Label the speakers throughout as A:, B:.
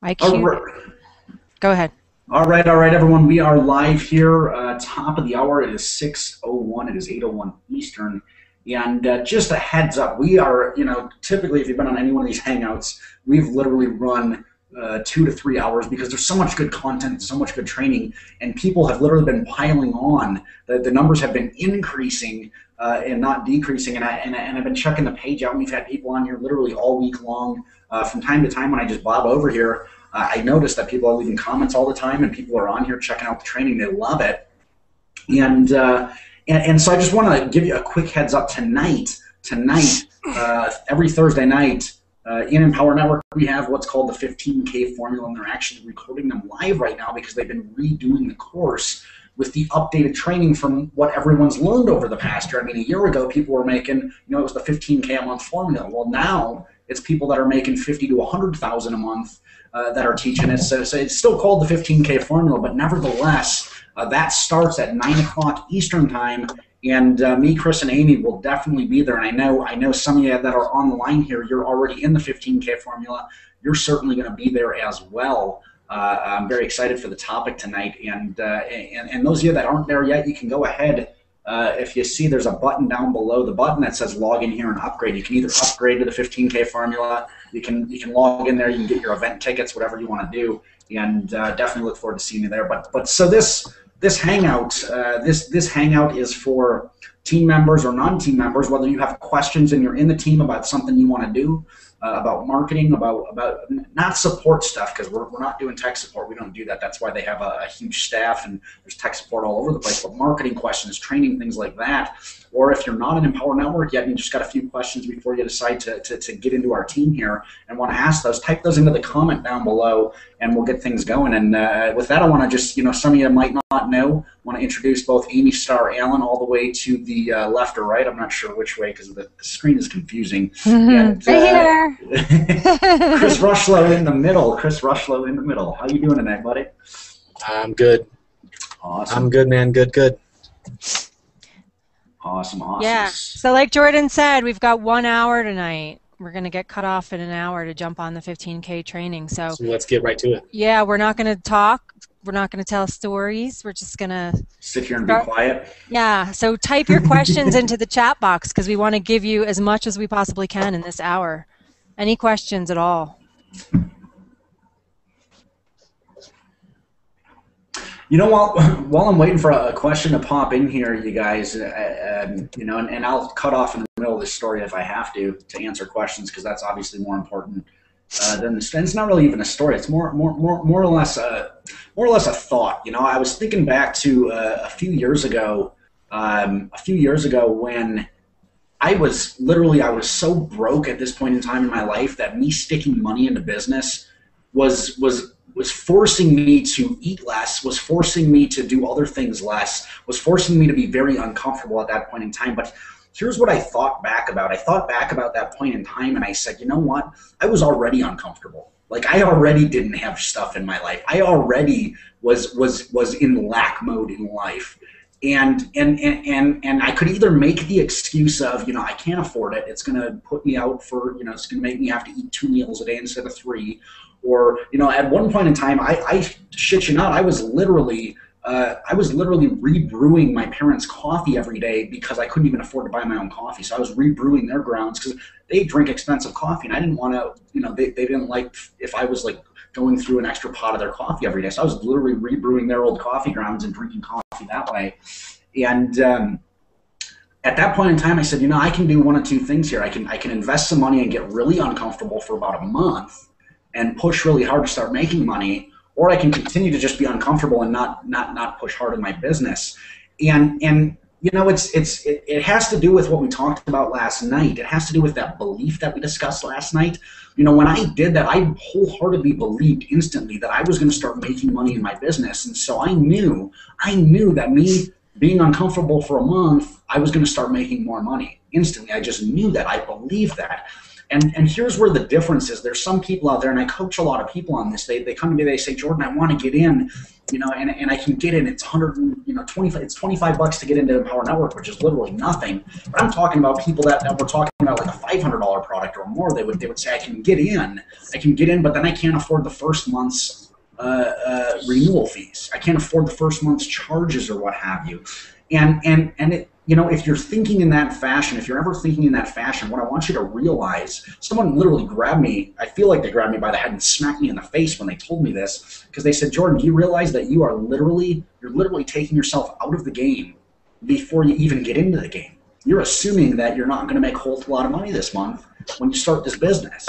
A: Go ahead.
B: All right, everyone. We are live here. Top of the hour. It is 6:01. It is 8:01 Eastern. And just a heads up, we are, typically if you've been on any one of these Hangouts, we've literally run 2 to 3 hours because there's so much good content, so much good training, and people have literally been piling on. The numbers have been increasing and not decreasing, and I've been checking the page out. We've had people on here literally all week long. From time to time when I just bob over here, I notice that people are leaving comments all the time, and people are on here checking out the training. They love it. And so I just want to give you a quick heads up tonight, every Thursday night, in Empower Network, we have what's called the 15K formula, and they're actually recording them live right now because they've been redoing the course with the updated training from what everyone's learned over the past year. I mean, a year ago, people were making, it was the 15K a month formula. Well, now it's people that are making 50 to 100,000 a month that are teaching it. So it's still called the 15K formula, but nevertheless, that starts at 9 o'clock Eastern time. And me, Chris, and Amy will definitely be there. And I know some of you that are on the line here, you're already in the 15K formula. You're certainly going to be there as well. I'm very excited for the topic tonight. And those of you that aren't there yet, you can go ahead. If you see there's a button down below, the button that says log in here and upgrade. You can either upgrade to the 15K formula. You can log in there. You can get your event tickets, whatever you want to do. And definitely look forward to seeing you there. But so this hangout, this hangout is for team members or non-team members, whether you have questions and you're in the team about something you want to do, about marketing, about not support stuff, because we're not doing tech support. We don't do that. That's why they have a huge staff and there's tech support all over the place. But marketing questions, training, things like that. Or if you're not an Empower Network yet and you just got a few questions before you decide to get into our team here and want to ask those, type those into the comment down below and we'll get things going. And with that, I want to just, some of you might not know, want to introduce both Amy Starr Allen all the way to the left or right. I'm not sure which way because the screen is confusing. And,
A: right here.
B: Chris Rushlow in the middle. How you doing tonight, buddy?
C: I'm good.
B: Awesome.
C: I'm good, man. Good.
B: Awesome.
A: Yeah. So like Jordan said, we've got 1 hour tonight. We're going to get cut off in an hour to jump on the 15K training. So
C: let's get right to it.
A: Yeah, we're not going to talk. We're not going to tell stories. We're just going to
B: sit here and be quiet.
A: Yeah. So type your questions into the chat box because we want to give you as much as we possibly can in this hour. Any questions at all?
B: While I'm waiting for a question to pop in here, you guys, and I'll cut off in the middle of this story if I have to answer questions because that's obviously more important than the. It's not really even a story. It's more or less a thought. I was thinking back to a few years ago when I was so broke at this point in time in my life that me sticking money into business was forcing me to eat less, was forcing me to do other things less, was forcing me to be very uncomfortable at that point in time. But here's what I thought back about. I thought back about that point in time and I said, you know what? I was already uncomfortable. Like I already didn't have stuff in my life. I already was in lack mode in life. And I could either make the excuse of, I can't afford it. It's going to put me out for, it's going to make me have to eat 2 meals a day instead of 3. Or, at one point in time, I shit you not, I was literally rebrewing my parents' coffee every day because I couldn't even afford to buy my own coffee. So I was rebrewing their grounds because they drink expensive coffee, and I didn't want to, they didn't like if I was like going through an extra pot of their coffee every day. So I was literally rebrewing their old coffee grounds and drinking coffee that way. And at that point in time, I said, I can do one of two things here. I can invest some money and get really uncomfortable for about a month and push really hard to start making money, or I can continue to just be uncomfortable and not push hard in my business. And it has to do with what we talked about last night. It has to do with that belief that we discussed last night. When I did that, I wholeheartedly believed instantly that I was going to start making money in my business. And so I knew that me being uncomfortable for a month, I was going to start making more money instantly. I just knew that. I believed that. And here's where the difference is. There's some people out there, and I coach a lot of people on this. They come to me, they say, Jordan, I want to get in, and I can get in. It's $25 to get into Empower Network, which is literally nothing. But I'm talking about people that we're talking about like a $500 product or more, they would say I can get in, but then I can't afford the first month's renewal fees. I can't afford the first month's charges or what have you. And it, you know, if you're thinking in that fashion, if you're ever thinking in that fashion, what I want you to realize, someone literally grabbed me, I feel like they grabbed me by the head and smacked me in the face when they told me this, because they said, Jordan, do you realize that you're literally taking yourself out of the game before you even get into the game? You're assuming that you're not going to make a whole lot of money this month when you start this business.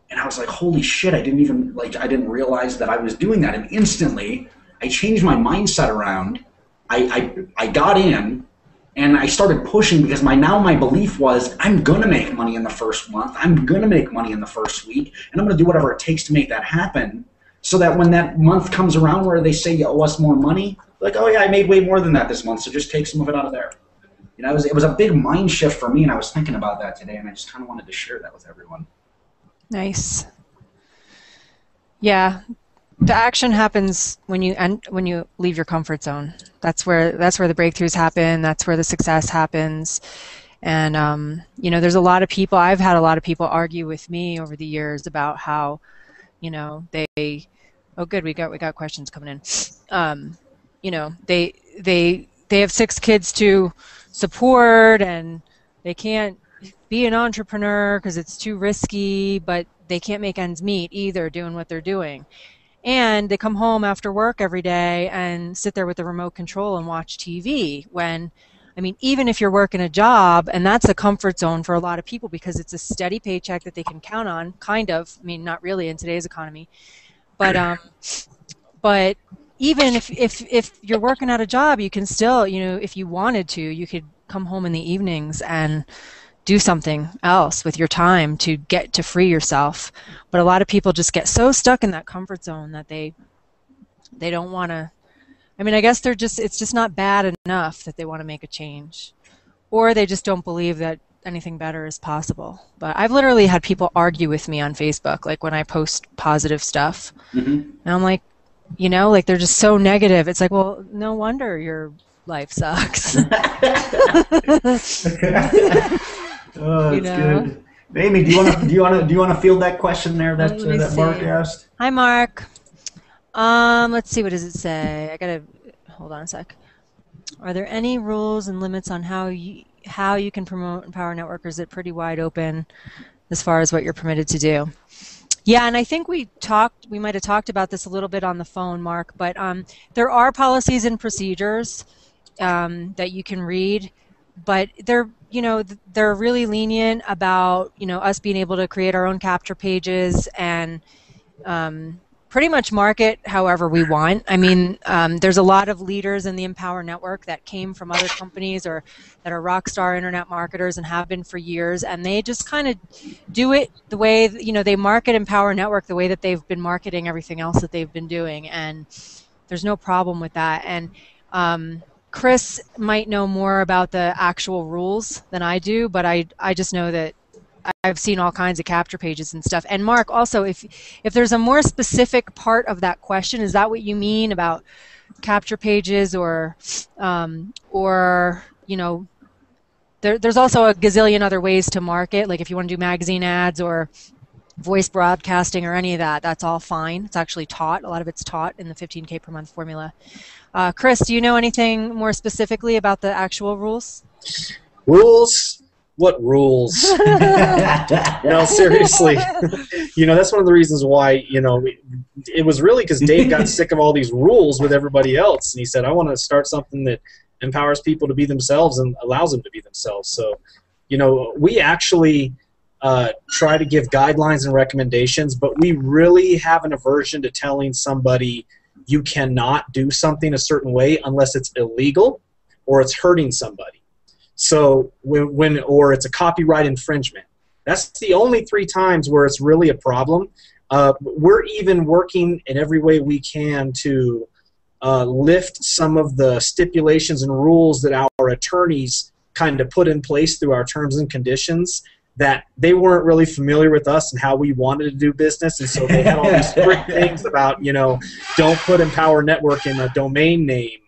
B: And I was like, holy shit, I didn't realize that I was doing that. And instantly, I changed my mindset around. I got in, and I started pushing because my belief was I'm going to make money in the first month. I'm going to make money in the first week, and I'm going to do whatever it takes to make that happen so that when that month comes around where they say you owe us more money, like, oh yeah, I made way more than that this month, so just take some of it out of there. You know, it was a big mind shift for me, and I was thinking about that today, and I just kind of wanted to share that with everyone.
A: Nice. Yeah, the action happens when you leave your comfort zone. That's where the breakthroughs happen. That's where the success happens. And you know, there's a lot of people. I've had a lot of people argue with me over the years about how, you know, they. Oh, good. We got questions coming in. You know, they have 6 kids to support, and they can't be an entrepreneur because it's too risky, but they can't make ends meet either doing what they're doing. And they come home after work every day and sit there with the remote control and watch TV when, I mean, even if you're working a job, and that's a comfort zone for a lot of people because it's a steady paycheck that they can count on, kind of. I mean, not really in today's economy. But even if you're working at a job, you can still, you know, if you wanted to, you could come home in the evenings and do something else with your time to get to free yourself. But a lot of people just get so stuck in that comfort zone that they don't want to. I mean, I guess it's just not bad enough that they want to make a change, or they just don't believe that anything better is possible. But I've literally had people argue with me on Facebook, like when I post positive stuff. Mm-hmm. And I'm like, you know, like they're just so negative. It's like, well, no wonder your life sucks.
D: Oh, that's good. Amy, do you want to field that question there that Mark asked?
A: Hi, Mark. Let's see. What does it say? I gotta hold on a sec. Are there any rules and limits on how you can promote Empower Network, or is it pretty wide open as far as what you're permitted to do? Yeah, and I think we might have talked about this a little bit on the phone, Mark. But there are policies and procedures that you can read, but they're really lenient about, you know, us being able to create our own capture pages and pretty much market however we want. I mean, there's a lot of leaders in the Empower Network that came from other companies or that are rock star internet marketers and have been for years, and they just kind of do it the way, you know, they market Empower Network the way that they've been marketing everything else that they've been doing, and there's no problem with that. And Chris might know more about the actual rules than I do, but I just know that I've seen all kinds of capture pages and stuff. And Mark, also, if there's a more specific part of that question, is that what you mean about capture pages, or you know, there's also a gazillion other ways to market. Like if you want to do magazine ads or voice broadcasting or any of that, that's all fine. It's actually taught. A lot of it's taught in the 15K per month formula. Chris, do you know anything more specifically about the actual rules?
C: Rules? What rules? No, seriously. You know, that's one of the reasons why, you know, it was really because Dave got sick of all these rules with everybody else. And he said, I want to start something that empowers people to be themselves and allows them to be themselves. So, you know, we actually try to give guidelines and recommendations, but we really have an aversion to telling somebody you cannot do something a certain way unless it's illegal or it's hurting somebody. So or it's a copyright infringement. That's the only 3 times where it's really a problem. We're even working in every way we can to lift some of the stipulations and rules that our attorneys kind of put in place through our terms and conditions, that they weren't really familiar with us and how we wanted to do business, and so they had all these strict things about, you know, don't put Empower Network in a domain name.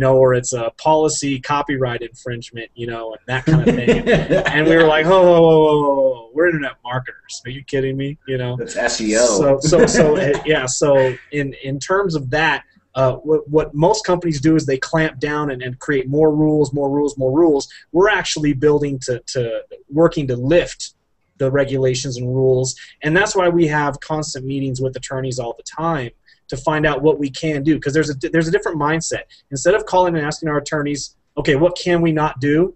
C: or it's a policy copyright infringement, and that kind of thing. And we were like, whoa, we're internet marketers. Are you kidding me?
B: That's SEO.
C: So in terms of that, what most companies do is they clamp down and create more rules. We're actually working to lift the regulations and rules, and that's why we have constant meetings with attorneys all the time to find out what we can do, because there's a different mindset. Instead of calling and asking our attorneys, okay, what can we not do,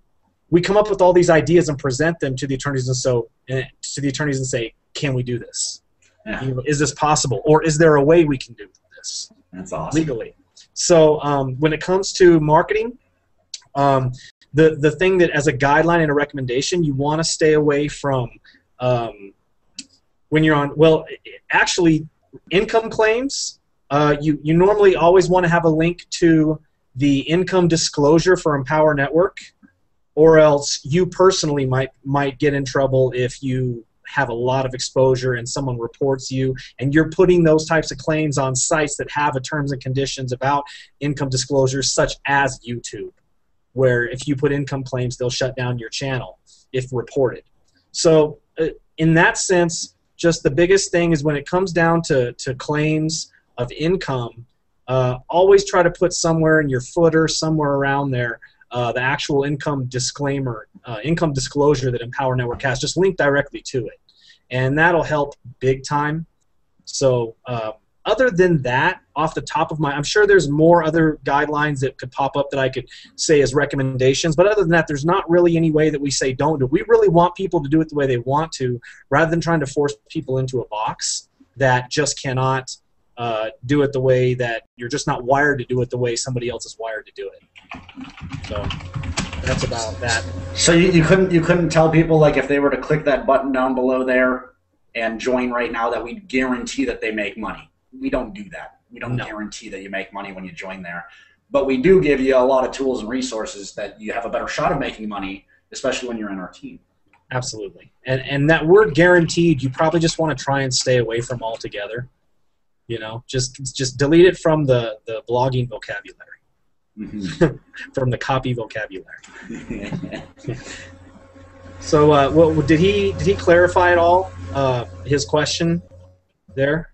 C: we come up with all these ideas and present them to the attorneys and say, can we do this?
B: Yeah.
C: Is this possible, or is there a way we can do this?
B: That's awesome.
C: Legally. So when it comes to marketing, the thing that as a guideline and a recommendation, you want to stay away from when you're on, actually income claims, you normally always want to have a link to the income disclosure for Empower Network, or else you personally might get in trouble if you have a lot of exposure and someone reports you and you're putting those types of claims on sites that have a terms and conditions about income disclosures, such as YouTube, where if you put income claims, they'll shut down your channel if reported. So in that sense, just the biggest thing is when it comes down to claims of income, always try to put somewhere in your footer, somewhere around there, the actual income disclaimer, income disclosure that Empower Network has. Just link directly to it, and that'll help big time. So other than that, off the top of I'm sure there's more other guidelines that could pop up that I could say as recommendations, but other than that, there's not really any way that we say don't do it. We really want people to do it the way they want to, rather than trying to force people into a box that just cannot do it the way that you're just not wired to do it the way somebody else is wired to do it. So that's about that.
B: So you couldn't tell people, like, if they were to click that button down below there and join right now, that we guarantee that they make money. We don't do that. We don't guarantee that you make money when you join there. But we do give you a lot of tools and resources that you have a better shot of making money, especially when you're in our team.
C: Absolutely. And that word guaranteed, you probably just want to try and stay away from altogether. Just delete it from the blogging vocabulary. Mm-hmm. From the copy vocabulary. So did he clarify at all his question there?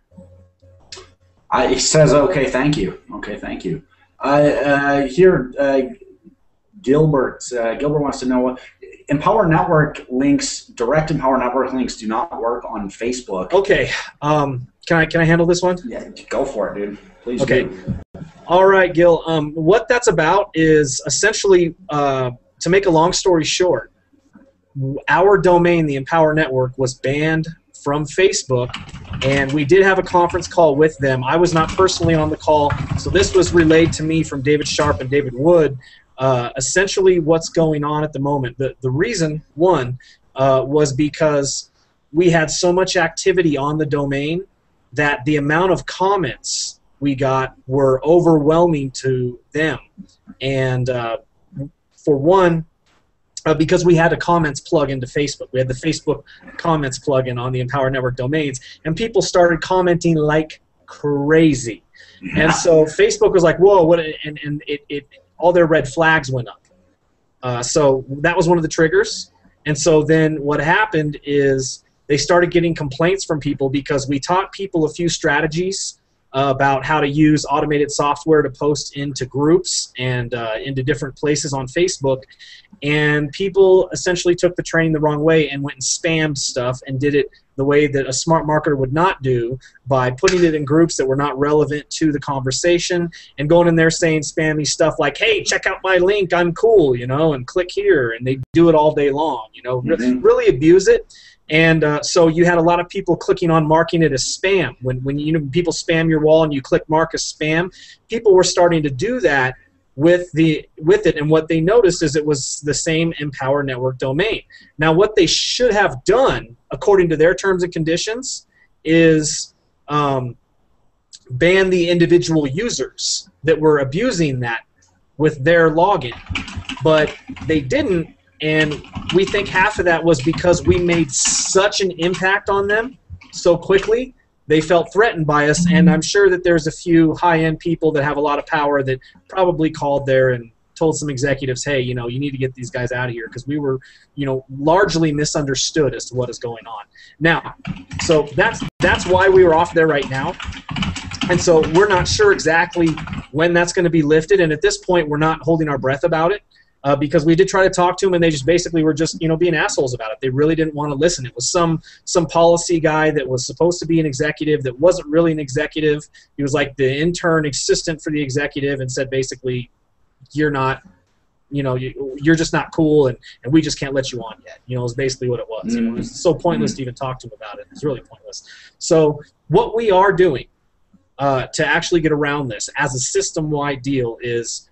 B: He says, okay, thank you. Okay, thank you. Gilbert wants to know, Empower Network links, direct Empower Network links do not work on Facebook.
C: Okay. Can I handle this one?
B: Yeah, go for it, dude. Please
C: okay.
B: do.
C: All right, Gil. What that's about is essentially, to make a long story short, our domain, the Empower Network, was banned from Facebook, and we did have a conference call with them. I was not personally on the call, so this was relayed to me from David Sharp and David Wood. Essentially, what's going on at the moment, the reason, one, was because we had so much activity on the domain that the amount of comments we got were overwhelming to them. And for one, because we had a comments plug into Facebook. We had the Facebook comments plug-in on the Empower Network domains, and people started commenting like crazy. Yeah. And so Facebook was like, whoa, what? And it all their red flags went up. So that was one of the triggers. And so then what happened is they started getting complaints from people because we taught people a few strategies about how to use automated software to post into groups and into different places on Facebook. And people essentially took the training the wrong way and went and spammed stuff and did it the way that a smart marketer would not do, by putting it in groups that were not relevant to the conversation and going in there saying spammy stuff like, hey, check out my link, I'm cool, and click here. And they do it all day long, really abuse it. And so you had a lot of people clicking on marking it as spam. When people spam your wall and you click mark as spam, people were starting to do that with it, and what they noticed is it was the same Empower Network domain. Now, what they should have done, according to their terms and conditions, is ban the individual users that were abusing that with their login. But they didn't. And we think half of that was because we made such an impact on them so quickly they felt threatened by us, and I'm sure that there's a few high-end people that have a lot of power that probably called there and told some executives, hey, you need to get these guys out of here, because we were, largely misunderstood as to what is going on. Now, so that's why we were off there right now. And so we're not sure exactly when that's going to be lifted, and at this point we're not holding our breath about it. Because we did try to talk to them, and they just basically were just, being assholes about it. They really didn't want to listen. It was some policy guy that was supposed to be an executive that wasn't really an executive. He was like the intern assistant for the executive, and said basically, you're not, you're just not cool, and we just can't let you on yet. Is basically what it was. It was so pointless to even talk to him about it. It's really pointless. So what we are doing to actually get around this as a system-wide deal is,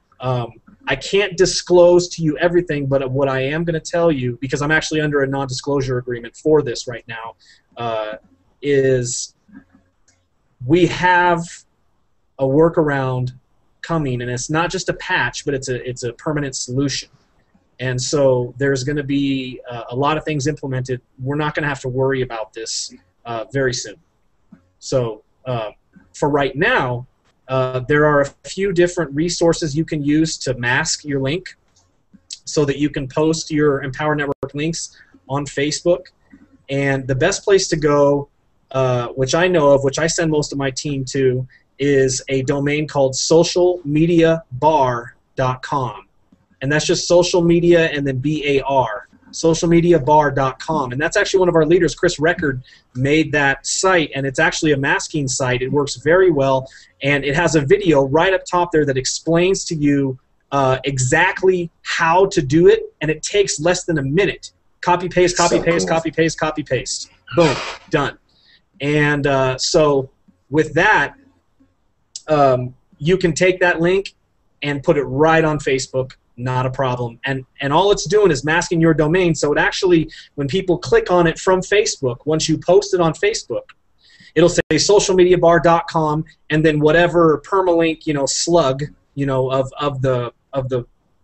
C: I can't disclose to you everything, but what I am going to tell you, because I'm actually under a non-disclosure agreement for this right now, is we have a workaround coming, and it's not just a patch, but it's a permanent solution. And so there's going to be a lot of things implemented. We're not going to have to worry about this very soon. So for right now, there are a few different resources you can use to mask your link so that you can post your Empower Network links on Facebook. And the best place to go, which I know of, which I send most of my team to, is a domain called socialmediabar.com. And that's just social media and then B-A-R. socialmediabar.com, and that's actually one of our leaders, Chris Record, made that site, and it's actually a masking site. It works very well, and it has a video right up top there that explains to you exactly how to do it, and it takes less than a minute. Copy paste, copy paste, copy paste, copy paste. Boom, done. And so with that, you can take that link and put it right on Facebook. Not a problem. And all it's doing is masking your domain, so it actually, when people click on it from Facebook, once you post it on Facebook, it'll say socialmediabar.com, and then whatever permalink, slug, of the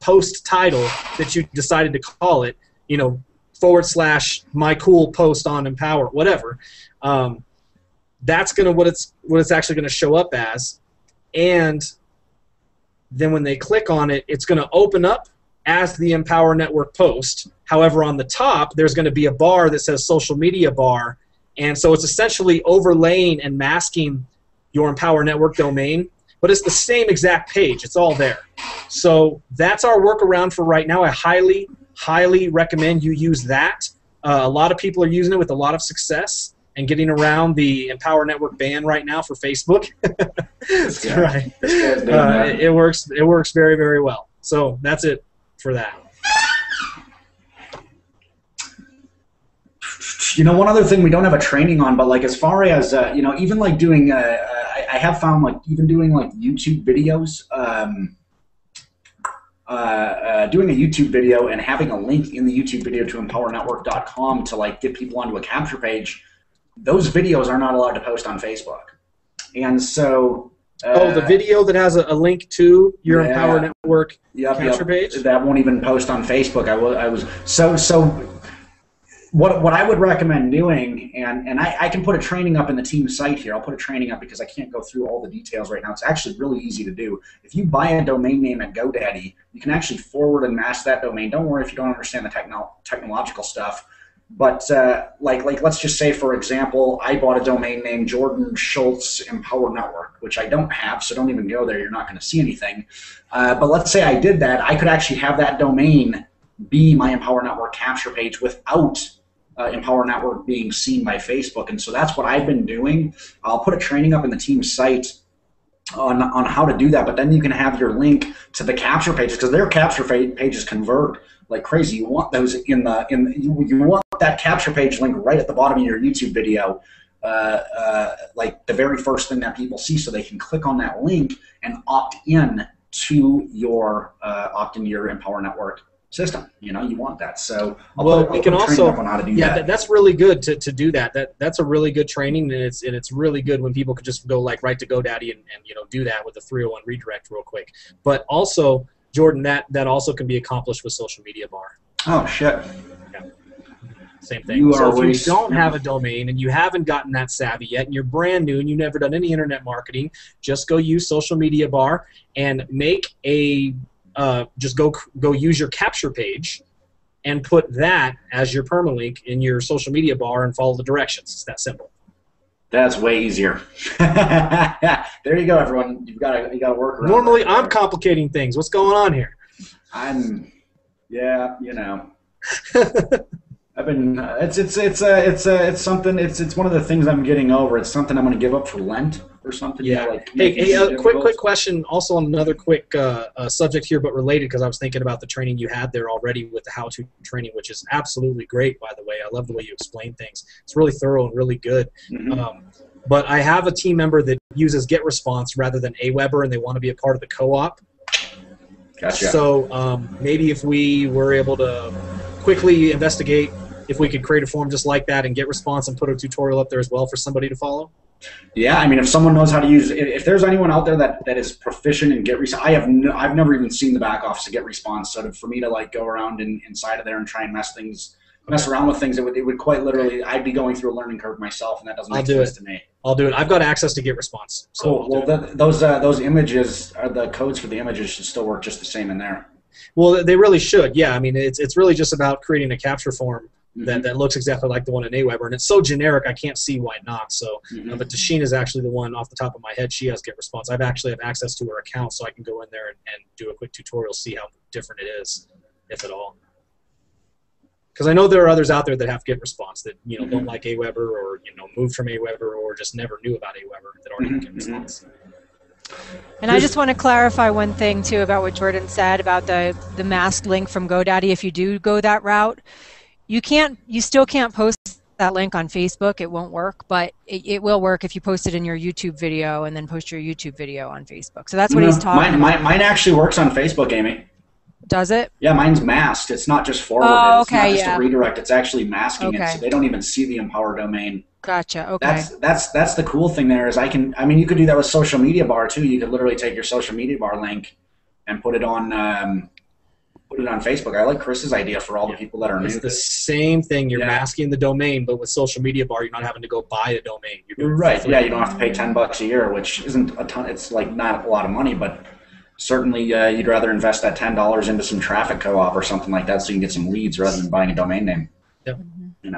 C: post title that you decided to call it, / my cool post on Empower, whatever. That's gonna what it's actually gonna show up as, and then when they click on it, it's going to open up as the Empower Network post. However, on the top, there's going to be a bar that says Social Media Bar. And so it's essentially overlaying and masking your Empower Network domain, but it's the same exact page. It's all there. So that's our workaround for right now. I highly, highly recommend you use that. A lot of people are using it with a lot of success and getting around the Empower Network ban right now for Facebook. Right. It works very, very well. So that's it for that.
B: One other thing we don't have a training on, but like as far as even like doing, I have found like even doing like YouTube videos, doing a YouTube video and having a link in the YouTube video to empowernetwork.com to like get people onto a capture page. Those videos are not allowed to post on Facebook. And so...
C: the video that has a link to your Empower Network capture page?
B: That won't even post on Facebook. What I would recommend doing, and I can put a training up in the team site here. I'll put a training up because I can't go through all the details right now. It's actually really easy to do. If you buy a domain name at GoDaddy, you can actually forward and mask that domain. Don't worry if you don't understand the technological stuff. But like let's just say, for example, I bought a domain name Jordan Schultz Empower Network, which I don't have, so don't even go there. You're not going to see anything. But let's say I did that. I could actually have that domain be my Empower Network capture page without Empower Network being seen by Facebook. And so that's what I've been doing. I'll put a training up in the team site on how to do that. But then you can have your link to the capture pages, because their capture pages convert like crazy. You want those you want that capture page link right at the bottom of your YouTube video, like the very first thing that people see, so they can click on that link and opt in to your Empower Network system. You want that. So
C: we can also
B: on how to do that.
C: That's really good to do that. That's a really good training, and it's really good when people could just go like right to GoDaddy and do that with a 301 redirect real quick. But also, Jordan, that also can be accomplished with Social Media Bar.
B: Oh shit.
C: Yeah. Same thing.
B: You
C: So
B: are
C: if you don't have a domain, and you don't have a domain, so if you don't have a domain and you haven't gotten that savvy yet, and you're brand new and you've never done any internet marketing, just go use Social Media Bar and make a just go use your capture page and put that as your permalink in your Social Media Bar and follow the directions. It's that simple.
B: That's way easier. There you go, everyone. You got to work around.
C: Normally, I'm complicating things. What's going on here?
B: Yeah, you know. I've been. It's something. It's one of the things I'm getting over. It's something I'm going to give up for Lent or something.
C: Yeah.
B: You know, like
C: Hey, quick question. Also, on another quick subject here, but related, because I was thinking about the training you had there already with the how-to training, which is absolutely great, by the way. I love the way you explain things. It's really thorough and really good.
B: Mm-hmm.
C: But I have a team member that uses GetResponse rather than Aweber, and they want to be a part of the co-op.
B: Gotcha.
C: So maybe if we were able to quickly investigate if we could create a form just like that and GetResponse and put a tutorial up there as well for somebody to follow.
B: Yeah, I mean, if someone knows how to use, if there's anyone out there that is proficient in GetResponse, I've never even seen the back office of GetResponse. So for me to like go around inside of there and try and mess around with things, it would quite literally, I'd be going through a learning curve myself, and that doesn't make sense to me.
C: I'll do it. I've got access to GetResponse. So
B: cool. Well, those images, the codes for the images should still work just the same in there.
C: Well, they really should. Yeah, I mean, it's really just about creating a capture form that looks exactly like the one in Aweber, and it's so generic I can't see why not. So, but Tashina is actually the one off the top of my head. She has GetResponse. I actually have access to her account, so I can go in there and do a quick tutorial, see how different it is, if at all. Because I know there are others out there that have GetResponse that don't like Aweber, or moved from Aweber, or just never knew about Aweber that already have GetResponse.
A: And I just want to clarify one thing too about what Jordan said about the masked link from GoDaddy. If you do go that route, you still can't post that link on Facebook. It won't work, but it will work if you post it in your YouTube video and then post your YouTube video on Facebook. So that's what he's talking about. Mine
B: actually works on Facebook, Amy.
A: Does it?
B: Yeah, mine's masked. It's not just forwarded.
A: Oh,
B: It's
A: okay,
B: not just a redirect. It's actually masking it,
A: Okay.
B: so they don't even see the Empower domain.
A: Gotcha. Okay.
B: That's the cool thing there is you could do that with Social Media Bar too. You could literally take your Social Media Bar link and put it on Facebook. I like Chris's idea for all the people that are new.
C: It's the same thing. You're masking the domain, but with Social Media Bar, you're not having to go buy a domain.
B: You're right. Yeah, you don't have to pay $10 a year, which isn't a ton. It's like not a lot of money, but certainly you'd rather invest that $10 into some traffic co-op or something like that, so you can get some leads rather than buying a domain name.
C: Yep.
B: And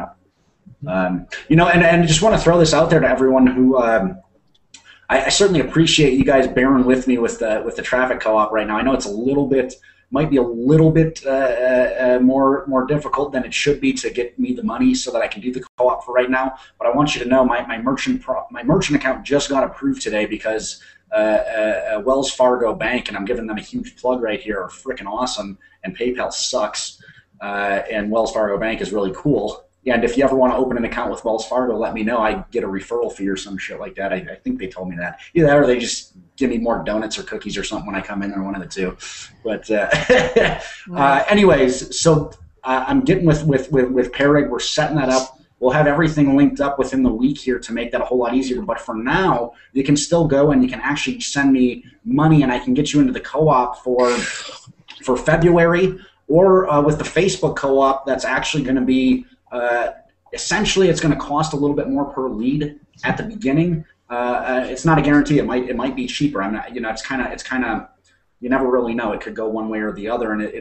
B: I just want to throw this out there to everyone who I certainly appreciate you guys bearing with me with the traffic co-op right now. I know it's might be a little bit more difficult than it should be to get me the money so that I can do the co-op for right now. But I want you to know my merchant account just got approved today because Wells Fargo Bank, and I'm giving them a huge plug right here, are freaking awesome, and PayPal sucks, and Wells Fargo Bank is really cool. And if you ever want to open an account with Wells Fargo, let me know. I get a referral fee or some shit like that. I think they told me that. Either that or they just give me more donuts or cookies or something when I come in there, one of the two. But anyways, so I'm getting with Perig. We're setting that up. We'll have everything linked up within the week here to make that a whole lot easier. But for now, you can still go and you can actually send me money, and I can get you into the co-op for February, or with the Facebook co-op that's actually going to be essentially it's going to cost a little bit more per lead at the beginning. It's not a guarantee. It might be cheaper. I'm not. It's kind of you never really know. It could go one way or the other. And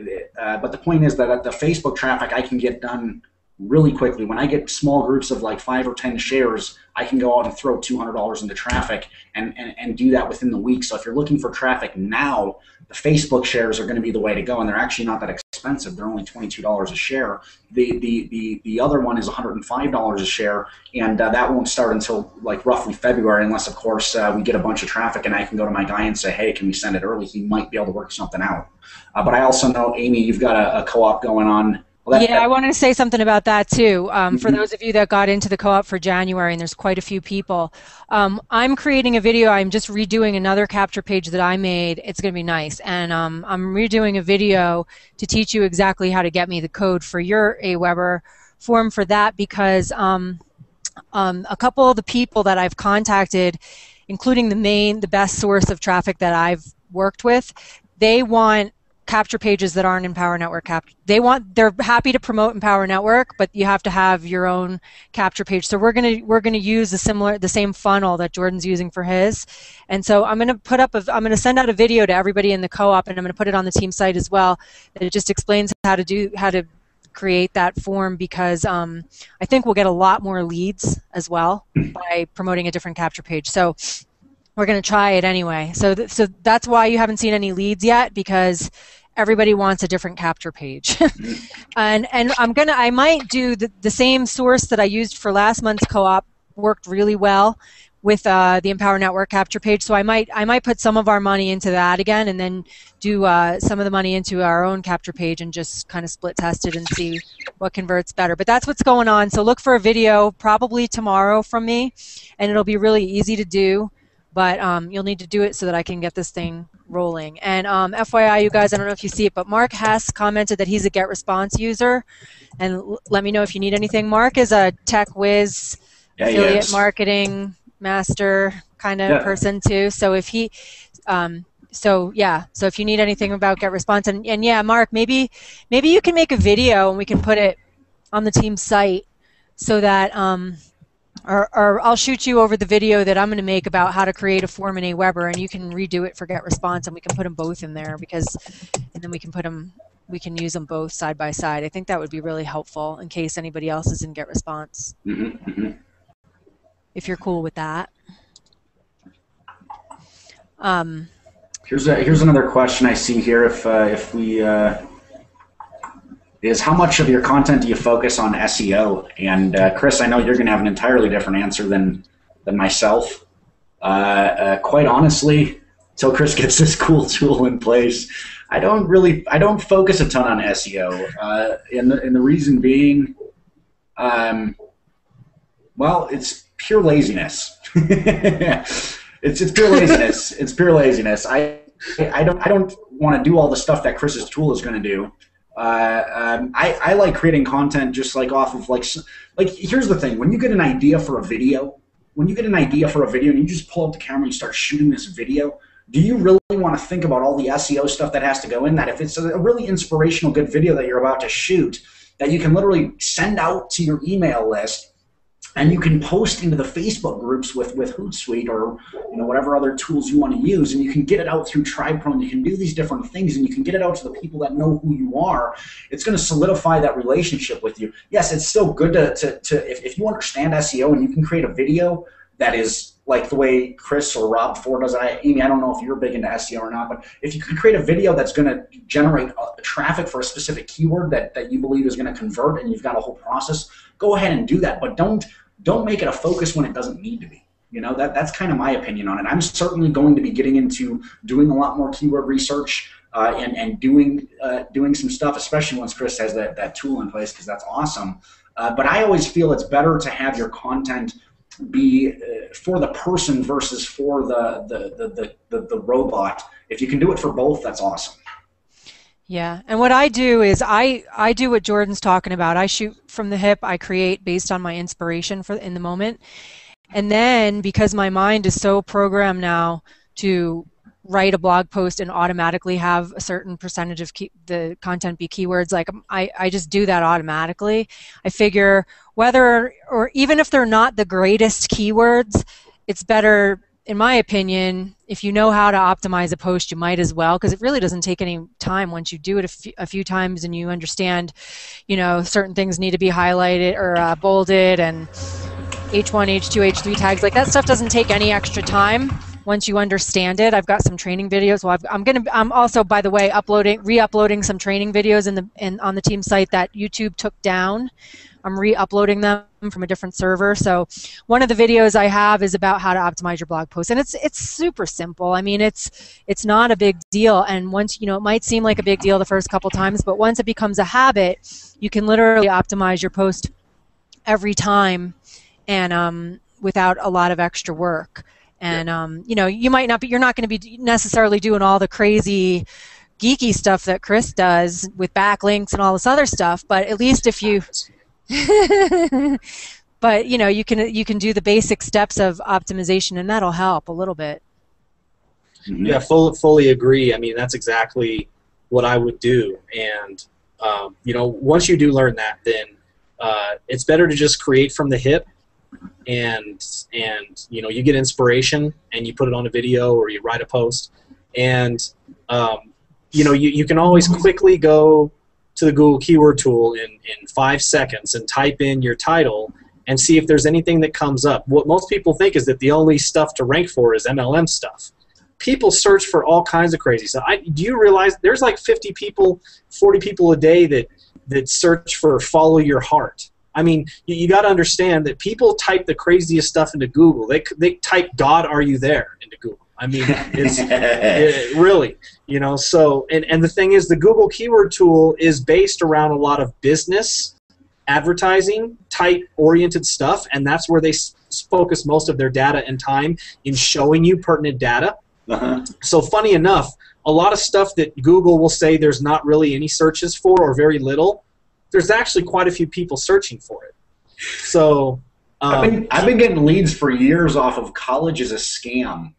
B: but the point is that the Facebook traffic I can get done really quickly. When I get small groups of like 5 or 10 shares, I can go out and throw $200 into traffic and do that within the week. So if you're looking for traffic now, the Facebook shares are going to be the way to go, and they're actually not that expensive. They're only $22 a share. The other one is $105 a share, and that won't start until like roughly February, unless of course we get a bunch of traffic and I can go to my guy and say, hey, can we send it early? He might be able to work something out. But I also know, Amy, you've got a co-op going on. Well,
A: I wanted to say something about that too. For those of you that got into the co-op for January, and there's quite a few people, I'm creating a video. I'm just redoing another capture page that I made. It's going to be nice. And I'm redoing a video to teach you exactly how to get me the code for your Aweber form for that, because a couple of the people that I've contacted, including the best source of traffic that I've worked with, they want capture pages that aren't in Power Network they're happy to promote in Power Network, but you have to have your own capture page. So we're gonna use the same funnel that Jordan's using for his. And so I'm gonna send out a video to everybody in the co-op, and I'm gonna put it on the team site as well. It just explains how to create that form, because I think we'll get a lot more leads as well by promoting a different capture page. So we're going to try it anyway. So that's why you haven't seen any leads yet, because everybody wants a different capture page. and I might do the same source that I used for last month's co-op. Worked really well with the Empower Network capture page. So I might put some of our money into that again, and then do some of the money into our own capture page, and just kind of split test it and see what converts better. But that's what's going on. So look for a video probably tomorrow from me, and it'll be really easy to do. But you'll need to do it so that I can get this thing rolling. And FYI, you guys, I don't know if you see it, but Mark Hess commented that he's a GetResponse user. And let me know if you need anything. Mark is a TechWiz affiliate marketing master kind of person too. So if he, so if you need anything about GetResponse, and yeah, Mark, maybe you can make a video and we can put it on the team site, so that or I'll shoot you over the video that I'm going to make about how to create a form in Aweber, and you can redo it for GetResponse, and we can put them both in there, and then we can use them both side by side. I think that would be really helpful in case anybody else is in GetResponse. If you're cool with that.
B: Here's another question I see here. If we is how much of your content do you focus on SEO? And Chris, I know you're going to have an entirely different answer than myself. Quite honestly, until Chris gets this cool tool in place, I don't focus a ton on SEO. And the reason being, well, it's pure laziness. It's pure laziness. It's pure laziness. I don't want to do all the stuff that Chris's tool is going to do. I like creating content just like off of like here's the thing: when you get an idea for a video, and you just pull up the camera and you start shooting this video, do you really want to think about all the SEO stuff that has to go in that? If it's a really inspirational, good video that you're about to shoot, that you can literally send out to your email list, and you can post into the Facebook groups with Hootsuite or whatever other tools you want to use, and you can get it out through TribePro, and you can do these different things, and you can get it out to the people that know who you are. It's going to solidify that relationship with you. Yes, it's still good to if you understand SEO and you can create a video that is like the way Chris or Rob Ford does it. Amy, I don't know if you're big into SEO or not, but if you can create a video that's going to generate traffic for a specific keyword that you believe is going to convert, and you've got a whole process, go ahead and do that. But don't make it a focus when it doesn't need to be. That's kind of my opinion on it. I'm certainly going to be getting into doing a lot more keyword research and doing some stuff, especially once Chris has that tool in place, because that's awesome. But I always feel it's better to have your content be for the person versus for the robot. If you can do it for both, that's awesome.
A: Yeah, and what I do is I do what Jordan's talking about. I shoot from the hip. I create based on my inspiration in the moment. And then, because my mind is so programmed now to write a blog post and automatically have a certain percentage of the content be keywords, like I just do that automatically. I figure whether, or even if they're not the greatest keywords, it's better, in my opinion, if you know how to optimize a post, you might as well, because it really doesn't take any time once you do it a few times and you understand, certain things need to be highlighted or bolded, and H1, H2, H3 tags. Like, that stuff doesn't take any extra time once you understand it. I've got some training videos. Well, I'm also, by the way, re-uploading some training videos on the team site that YouTube took down. I'm re-uploading them from a different server. So one of the videos I have is about how to optimize your blog post, and it's super simple. I mean, it's not a big deal, and once it might seem like a big deal the first couple times, but once it becomes a habit, you can literally optimize your post every time, and without a lot of extra work. And you're not going to be necessarily doing all the crazy geeky stuff that Chris does with backlinks and all this other stuff, but at least if you but you can do the basic steps of optimization, and that'll help a little bit.
C: Yeah, fully agree. I mean, that's exactly what I would do. And you know, once you do learn that, then it's better to just create from the hip, and you know, you get inspiration and you put it on a video or you write a post, and you know, you can always quickly go to the Google keyword tool in 5 seconds and type in your title and see if there's anything that comes up. What most people think is that the only stuff to rank for is MLM stuff. People search for all kinds of crazy stuff. Do you realize there's like 50 people, 40 people a day that search for follow your heart? I mean, you got to understand that people type the craziest stuff into Google. They type "God, are you there?" into Google. I mean, it's really, you know. So, and the thing is, the Google keyword tool is based around a lot of business, advertising type oriented stuff, and that's where they focus most of their data and time in showing you pertinent data. So funny enough, a lot of stuff that Google will say there's not really any searches for or very little, there's actually quite a few people searching for it. So
B: I've been getting leads for years off of "College is a Scam,"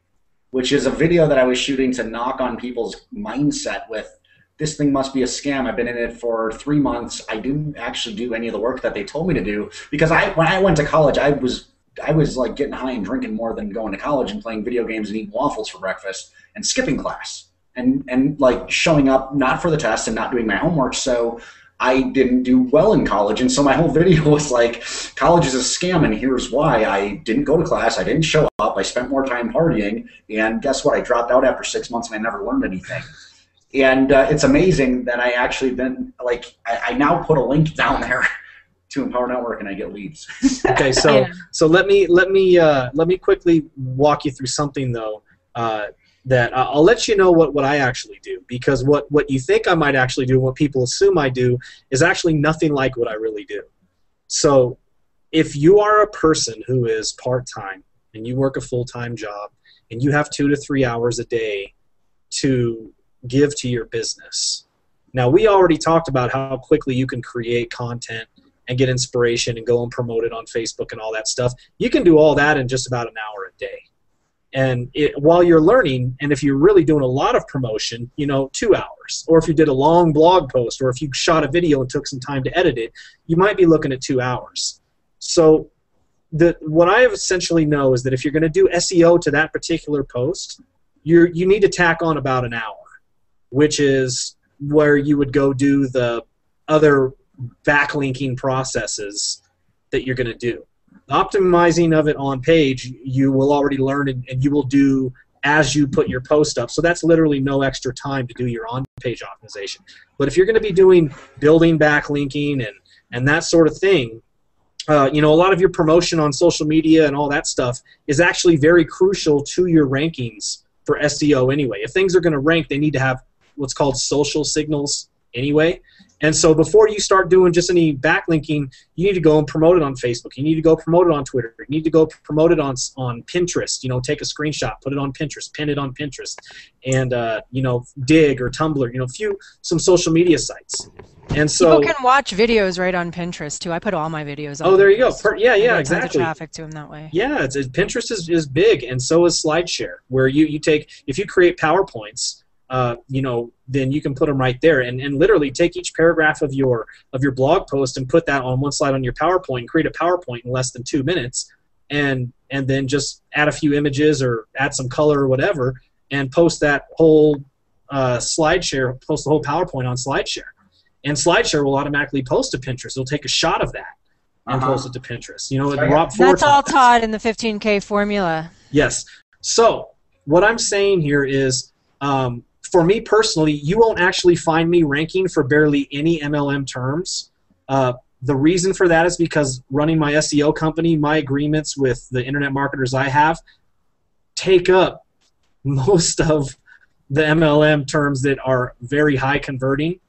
B: which is a video that I was shooting to knock on people's mindset with, this thing must be a scam. I've been in it for 3 months. I didn't actually do any of the work that they told me to do, because when I went to college, I was like getting high and drinking more than going to college, and playing video games and eating waffles for breakfast and skipping class and like showing up not for the test and not doing my homework. So I didn't do well in college, and so my whole video was like, college is a scam, and here's why. I didn't go to class, I didn't show up, I spent more time partying, and guess what? I dropped out after 6 months and I never learned anything. And it's amazing that I actually then, like, I now put a link down there to Empower Network, and I get leads.
C: Okay, so so let me quickly walk you through something though. That I'll let you know what I actually do, because what you think I might actually do, what people assume I do, is actually nothing like what I really do. So if you are a person who is part-time and you work a full-time job and you have 2 to 3 hours a day to give to your business. Now, we already talked about how quickly you can create content and get inspiration and go and promote it on Facebook and all that stuff. You can do all that in just about an hour a day. And while you're learning, and if you're really doing a lot of promotion, you know, 2 hours. Or if you did a long blog post, or if you shot a video and took some time to edit it, you might be looking at 2 hours. So what I essentially know is that if you're going to do SEO to that particular post, you need to tack on about an hour, which is where you would go do the other backlinking processes that you're going to do. Optimizing of it on page, you will already learn, and you will do as you put your post up. So that's literally no extra time to do your on-page optimization. But if you're going to be doing building backlinking and that sort of thing, you know, a lot of your promotion on social media and all that stuff is actually very crucial to your rankings for SEO anyway. If things are going to rank, they need to have what's called social signals anyway. And so before you start doing just any backlinking, you need to go and promote it on Facebook. You need to go promote it on Twitter. You need to go promote it on Pinterest. You know, take a screenshot, put it on Pinterest, pin it on Pinterest, and you know, Dig or Tumblr. You know, some social media sites. And so
A: people can watch videos right on Pinterest too. I put all my videos on.
C: Oh, there you go.
A: Pinterest.
C: Yeah,
A: exactly.
C: exactly.
A: Traffic to them that way.
C: Yeah, Pinterest is big, and so is SlideShare, where you take, if you create PowerPoints, you know, then you can put them right there, and literally take each paragraph of your blog post and put that on one slide on your PowerPoint, and create a PowerPoint in less than 2 minutes, and then just add a few images or add some color or whatever, and post that whole SlideShare, post the whole PowerPoint on SlideShare, and SlideShare will automatically post to Pinterest. It'll take a shot of that and post it to Pinterest. You know,
A: that's all taught in the 15K formula.
C: Yes. So what I'm saying here is, for me personally, you won't actually find me ranking for barely any MLM terms. The reason for that is because running my SEO company, my agreements with the internet marketers I have take up most of the MLM terms that are very high converting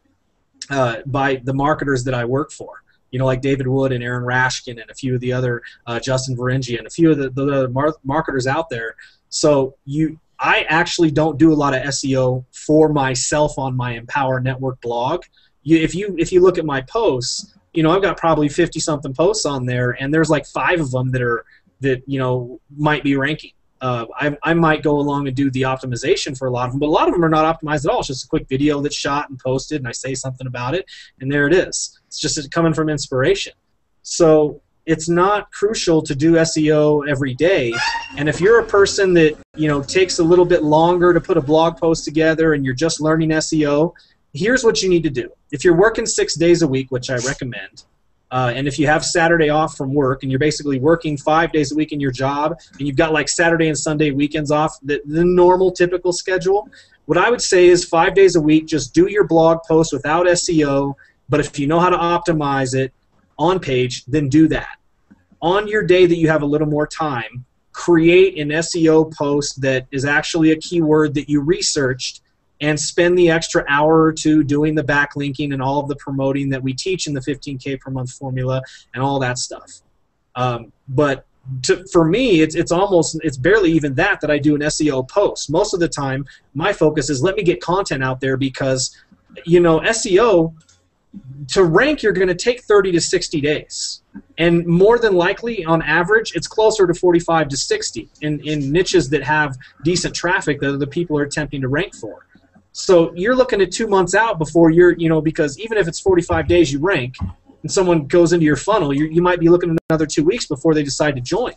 C: by the marketers that I work for. You know, like David Wood and Aaron Rashkin and a few of the other, Justin Varengi and a few of the marketers out there. So I actually don't do a lot of SEO for myself on my Empower Network blog. If you look at my posts, you know, I've got probably 50-something posts on there, and there's like 5 of them that you know, might be ranking. I might go along and do the optimization for a lot of them, but a lot of them are not optimized at all. It's just a quick video that's shot and posted, and I say something about it, and there it is. It's just coming from inspiration. So it's not crucial to do SEO every day. And if you're a person that, you know, takes a little bit longer to put a blog post together and you're just learning SEO, here's what you need to do. If you're working 6 days a week, which I recommend, and if you have Saturday off from work and you're basically working 5 days a week in your job and you've got like Saturday and Sunday weekends off, the normal typical schedule, what I would say is 5 days a week, just do your blog post without SEO, but if you know how to optimize it on page, then do that. On your day that you have a little more time, create an SEO post that is actually a keyword that you researched and spend the extra hour or two doing the backlinking and all of the promoting that we teach in the 15K per month formula and all that stuff. But for me, it's barely even that I do an SEO post. Most of the time, my focus is let me get content out there because, you know, SEO, to rank, you're going to take 30 to 60 days. And more than likely, on average, it's closer to 45 to 60 in niches that have decent traffic that the people are attempting to rank for. So you're looking at 2 months out before you're, you know, because even if it's 45 days you rank and someone goes into your funnel, you might be looking at another 2 weeks before they decide to join.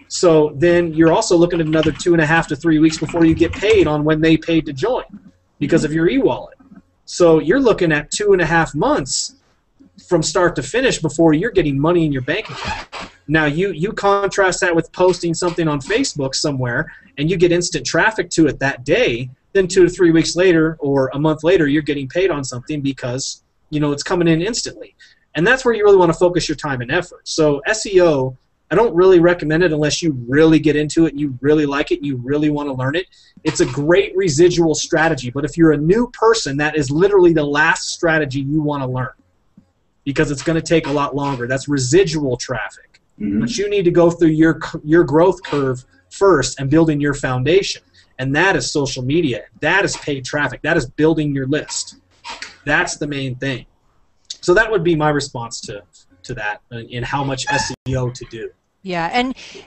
C: So then you're also looking at another 2.5 to 3 weeks before you get paid on when they paid to join because of your e-wallet. So you're looking at 2.5 months from start to finish before you're getting money in your bank account. Now you contrast that with posting something on Facebook somewhere and you get instant traffic to it that day, then 2 to 3 weeks later or a month later you're getting paid on something because, you know, it's coming in instantly. And that's where you really want to focus your time and effort. So SEO, I don't really recommend it unless you really get into it and you really like it and you really want to learn it. It's a great residual strategy, but if you're a new person, that is literally the last strategy you want to learn because it's going to take a lot longer. That's residual traffic. Mm-hmm. But you need to go through your growth curve first and building your foundation. And that is social media. That is paid traffic. That is building your list. That's the main thing. So that would be my response to that and how much SEO to do.
A: Yeah,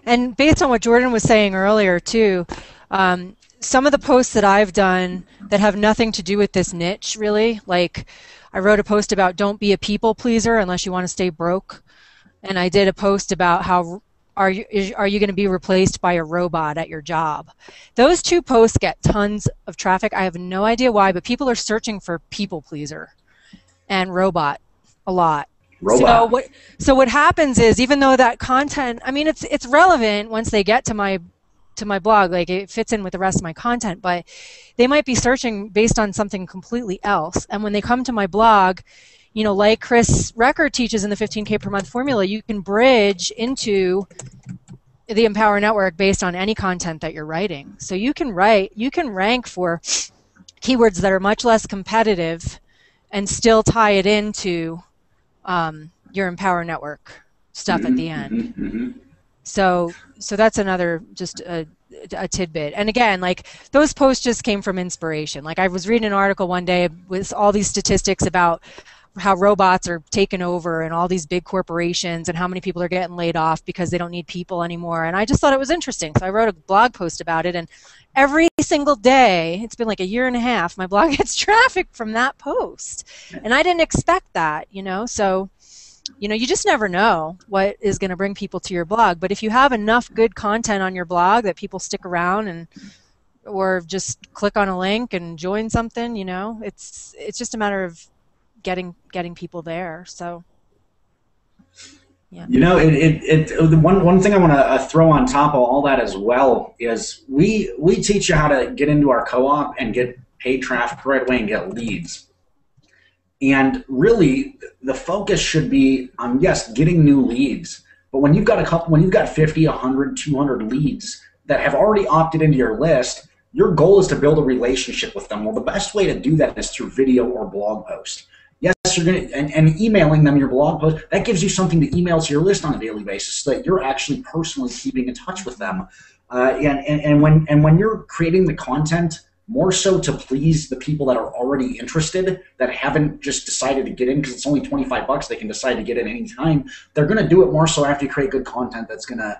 A: and based on what Jordan was saying earlier too, some of the posts that I've done that have nothing to do with this niche really, like I wrote a post about don't be a people pleaser unless you want to stay broke, and I did a post about how are you going to be replaced by a robot at your job. Those two posts get tons of traffic. I have no idea why, but people are searching for people pleaser and robot a lot. Robot. So what happens is, even though that content, I mean, it's relevant once they get to my blog, like it fits in with the rest of my content, but they might be searching based on something completely else. And when they come to my blog, you know, like Chris Record teaches in the 15K per month formula, you can bridge into the Empower Network based on any content that you're writing. So you can rank for keywords that are much less competitive and still tie it into your Empower Network stuff at the end. Mm-hmm. So that's another just a tidbit. And again, like those posts just came from inspiration. Like I was reading an article one day with all these statistics about how robots are taking over and all these big corporations and how many people are getting laid off because they don't need people anymore. And I just thought it was interesting. So I wrote a blog post about it, and every single day, it's been like 1.5 years, my blog gets traffic from that post. And I didn't expect that, you know. So, you know, you just never know what is going to bring people to your blog. But if you have enough good content on your blog that people stick around and or just click on a link and join something, you know, it's just a matter of getting people there. So yeah.
B: You know, one thing I want to throw on top of all that as well is we teach you how to get into our co-op and get paid traffic right away and get leads. And really, the focus should be on, yes, getting new leads. But when you've got 50, 100, 200 leads that have already opted into your list, your goal is to build a relationship with them. Well, the best way to do that is through video or blog post. Yes, you're going to, and emailing them your blog post, that gives you something to email to your list on a daily basis so that you're actually personally keeping in touch with them. And when you're creating the content more so to please the people that are already interested, that haven't just decided to get in because it's only $25, they can decide to get in anytime, they're going to do it more so after you create good content that's going to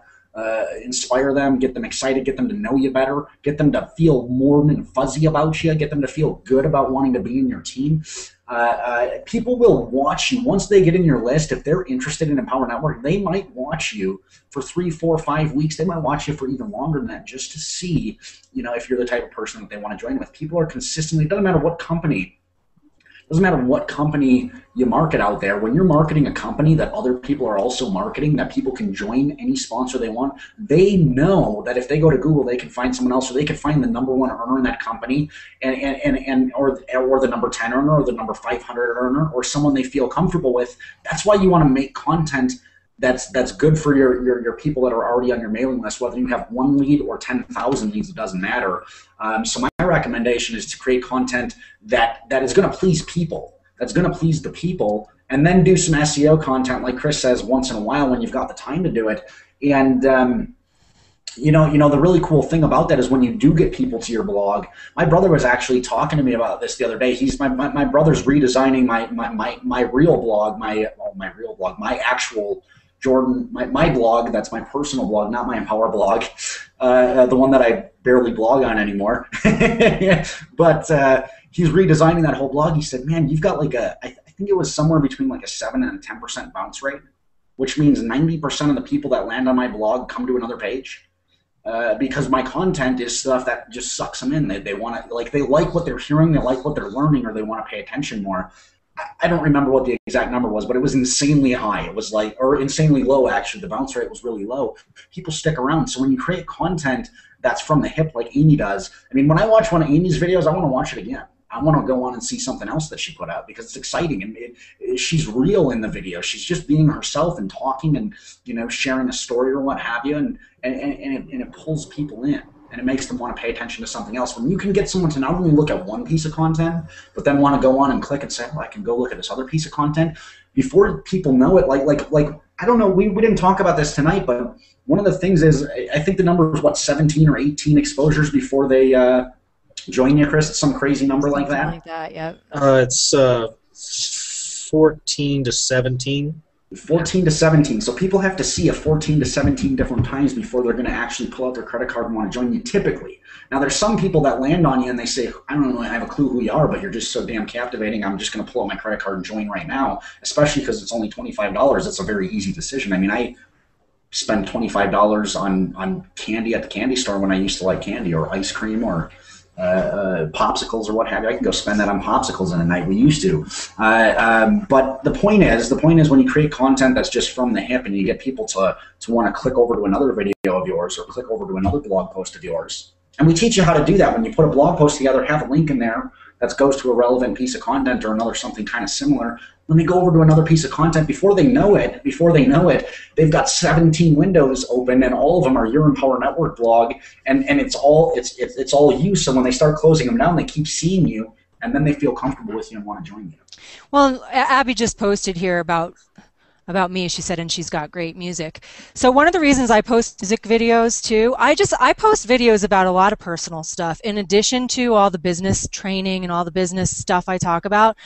B: inspire them, get them excited, get them to know you better, get them to feel warm and fuzzy about you, get them to feel good about wanting to be in your team. People will watch you once they get in your list. If they're interested in Empower Network, they might watch you for 3, 4, 5 weeks. They might watch you for even longer than that just to see, if you're the type of person that they want to join with. People are consistently, it doesn't matter what company you market out there. When you're marketing a company that other people are also marketing, that people can join any sponsor they want, they know that if they go to Google, they can find someone else, or they can find the #1 earner in that company, or the number 10 earner, or the number 500 earner, or someone they feel comfortable with. That's why you want to make content that's good for your people that are already on your mailing list, whether you have 1 lead or 10,000 leads, it doesn't matter. So my recommendation is to create content that is going to please people, that's going to please the people, and then do some SEO content, like Chris says, once in a while when you've got the time to do it. And the really cool thing about that is when you do get people to your blog. My brother was actually talking to me about this the other day. My brother's redesigning my real blog, my actual Jordan, my blog. That's my personal blog, not my Empower blog, the one that I barely blog on anymore. But he's redesigning that whole blog. He said, man, you've got I think it was somewhere between a 7 and 10% bounce rate, which means 90% of the people that land on my blog come to another page. Because my content is stuff that just sucks them in. They want to, they like what they're hearing, they like what they're learning, or they want to pay attention more. I don't remember what the exact number was, but it was insanely high. It was or insanely low, actually. The bounce rate was really low. People stick around. So when you create content that's from the hip, like Amy does, I mean, when I watch one of Amy's videos, I want to watch it again. I want to go on and see something else that she put out because it's exciting, and she's real in the video. She's just being herself and talking and sharing a story or what have you, and it pulls people in, and it makes them want to pay attention to something else. When you can get someone to not only look at one piece of content, but then want to go on and click and say, well, I can go look at this other piece of content, before people know it, I don't know, we didn't talk about this tonight, but one of the things is, I think the number is, 17 or 18 exposures before they join you, Chris? It's some crazy number like that?
A: Something like that, yeah.
C: It's 14 to 17.
B: 14 to 17. So people have to see 14 to 17 different times before they're going to actually pull out their credit card and want to join you, typically. Now, there's some people that land on you and they say, I don't know, I have a clue who you are, but you're just so damn captivating, I'm just going to pull out my credit card and join right now, especially because it's only $25. It's a very easy decision. I mean, I spend $25 on candy at the candy store when I used to like candy, or ice cream, or popsicles, or what have you. I can go spend that on popsicles in a night. We used to. But the point is when you create content that's just from the hip, and you get people to want to click over to another video of yours, or click over to another blog post of yours. And we teach you how to do that. When you put a blog post together, have a link in there that goes to a relevant piece of content, or another something kind of similar. When they go over to another piece of content, before they know it, they've got 17 windows open, and all of them are your Empower Network blog, and it's all you. So when they start closing them down, they keep seeing you, and then they feel comfortable with you and want to join you.
A: Well, Abby just posted here about me. She said, and she's got great music. So one of the reasons I post music videos too, I post videos about a lot of personal stuff in addition to all the business training and all the business stuff I talk about.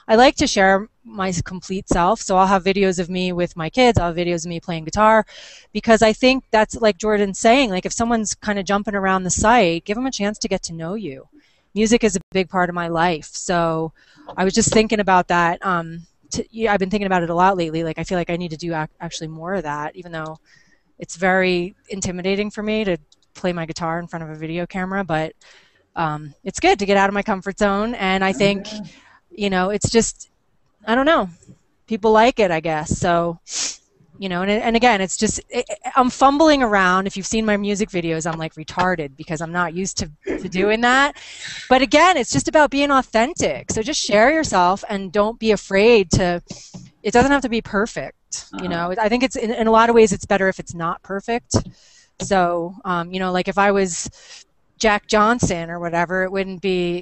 A: I like to share my complete self, so I'll have videos of me with my kids, I'll have videos of me playing guitar, because I think that's, like Jordan's saying, if someone's kind of jumping around the site, give them a chance to get to know you. Music is a big part of my life, so I was just thinking about that. I've been thinking about it a lot lately. I feel like I need to do actually more of that, even though it's very intimidating for me to play my guitar in front of a video camera, but it's good to get out of my comfort zone, and I think it's just, I don't know, people like it, I guess. So, and again, it's just, I'm fumbling around. If you've seen my music videos, I'm retarded because I'm not used to doing that. But again, it's just about being authentic. So just share yourself and don't be afraid to, it doesn't have to be perfect. I think it's, in a lot of ways, it's better if it's not perfect. So, if I was Jack Johnson or whatever, it would be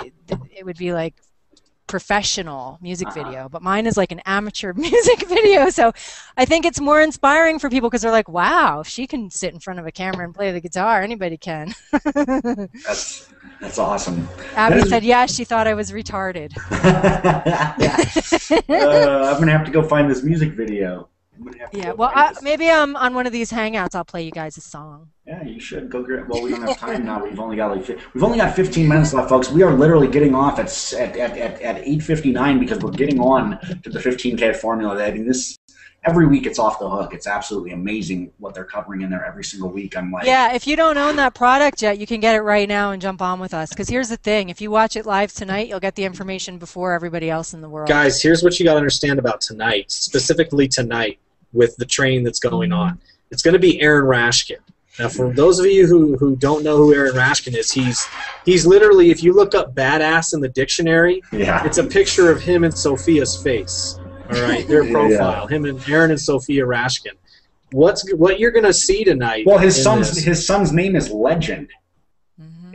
A: professional music video, but mine is an amateur music video. So I think it's more inspiring for people because they're like, wow, if she can sit in front of a camera and play the guitar, anybody can.
B: That's awesome.
A: Abby said, yeah, she thought I was retarded.
B: I'm going to have to go find this music video. I'm gonna have to
A: Yeah,
B: go
A: well,
B: find this.
A: maybe on one of these hangouts I'll play you guys a song.
B: Yeah, you should go grab. Well, we don't have time now. We've only got 15 minutes left, folks. We are literally getting off at 8:59 because we're getting on to the 15K formula. I mean, this every week it's off the hook. It's absolutely amazing what they're covering in there every single week. I'm like,
A: Yeah, if you don't own that product yet, you can get it right now and jump on with us. Because here's the thing: if you watch it live tonight, you'll get the information before everybody else in the world.
C: Guys, here's what you got to understand about tonight, specifically tonight with the training that's going on. It's going to be Aaron Rashkin. Now, for those of you who don't know who Aaron Rashkin is, he's literally, if you look up badass in the dictionary,
B: yeah,
C: it's a picture of him and Sophia's face. All right, their profile, him and Aaron and Sophia Rashkin. What you're going to see tonight?
B: Well, his son's name is Legend.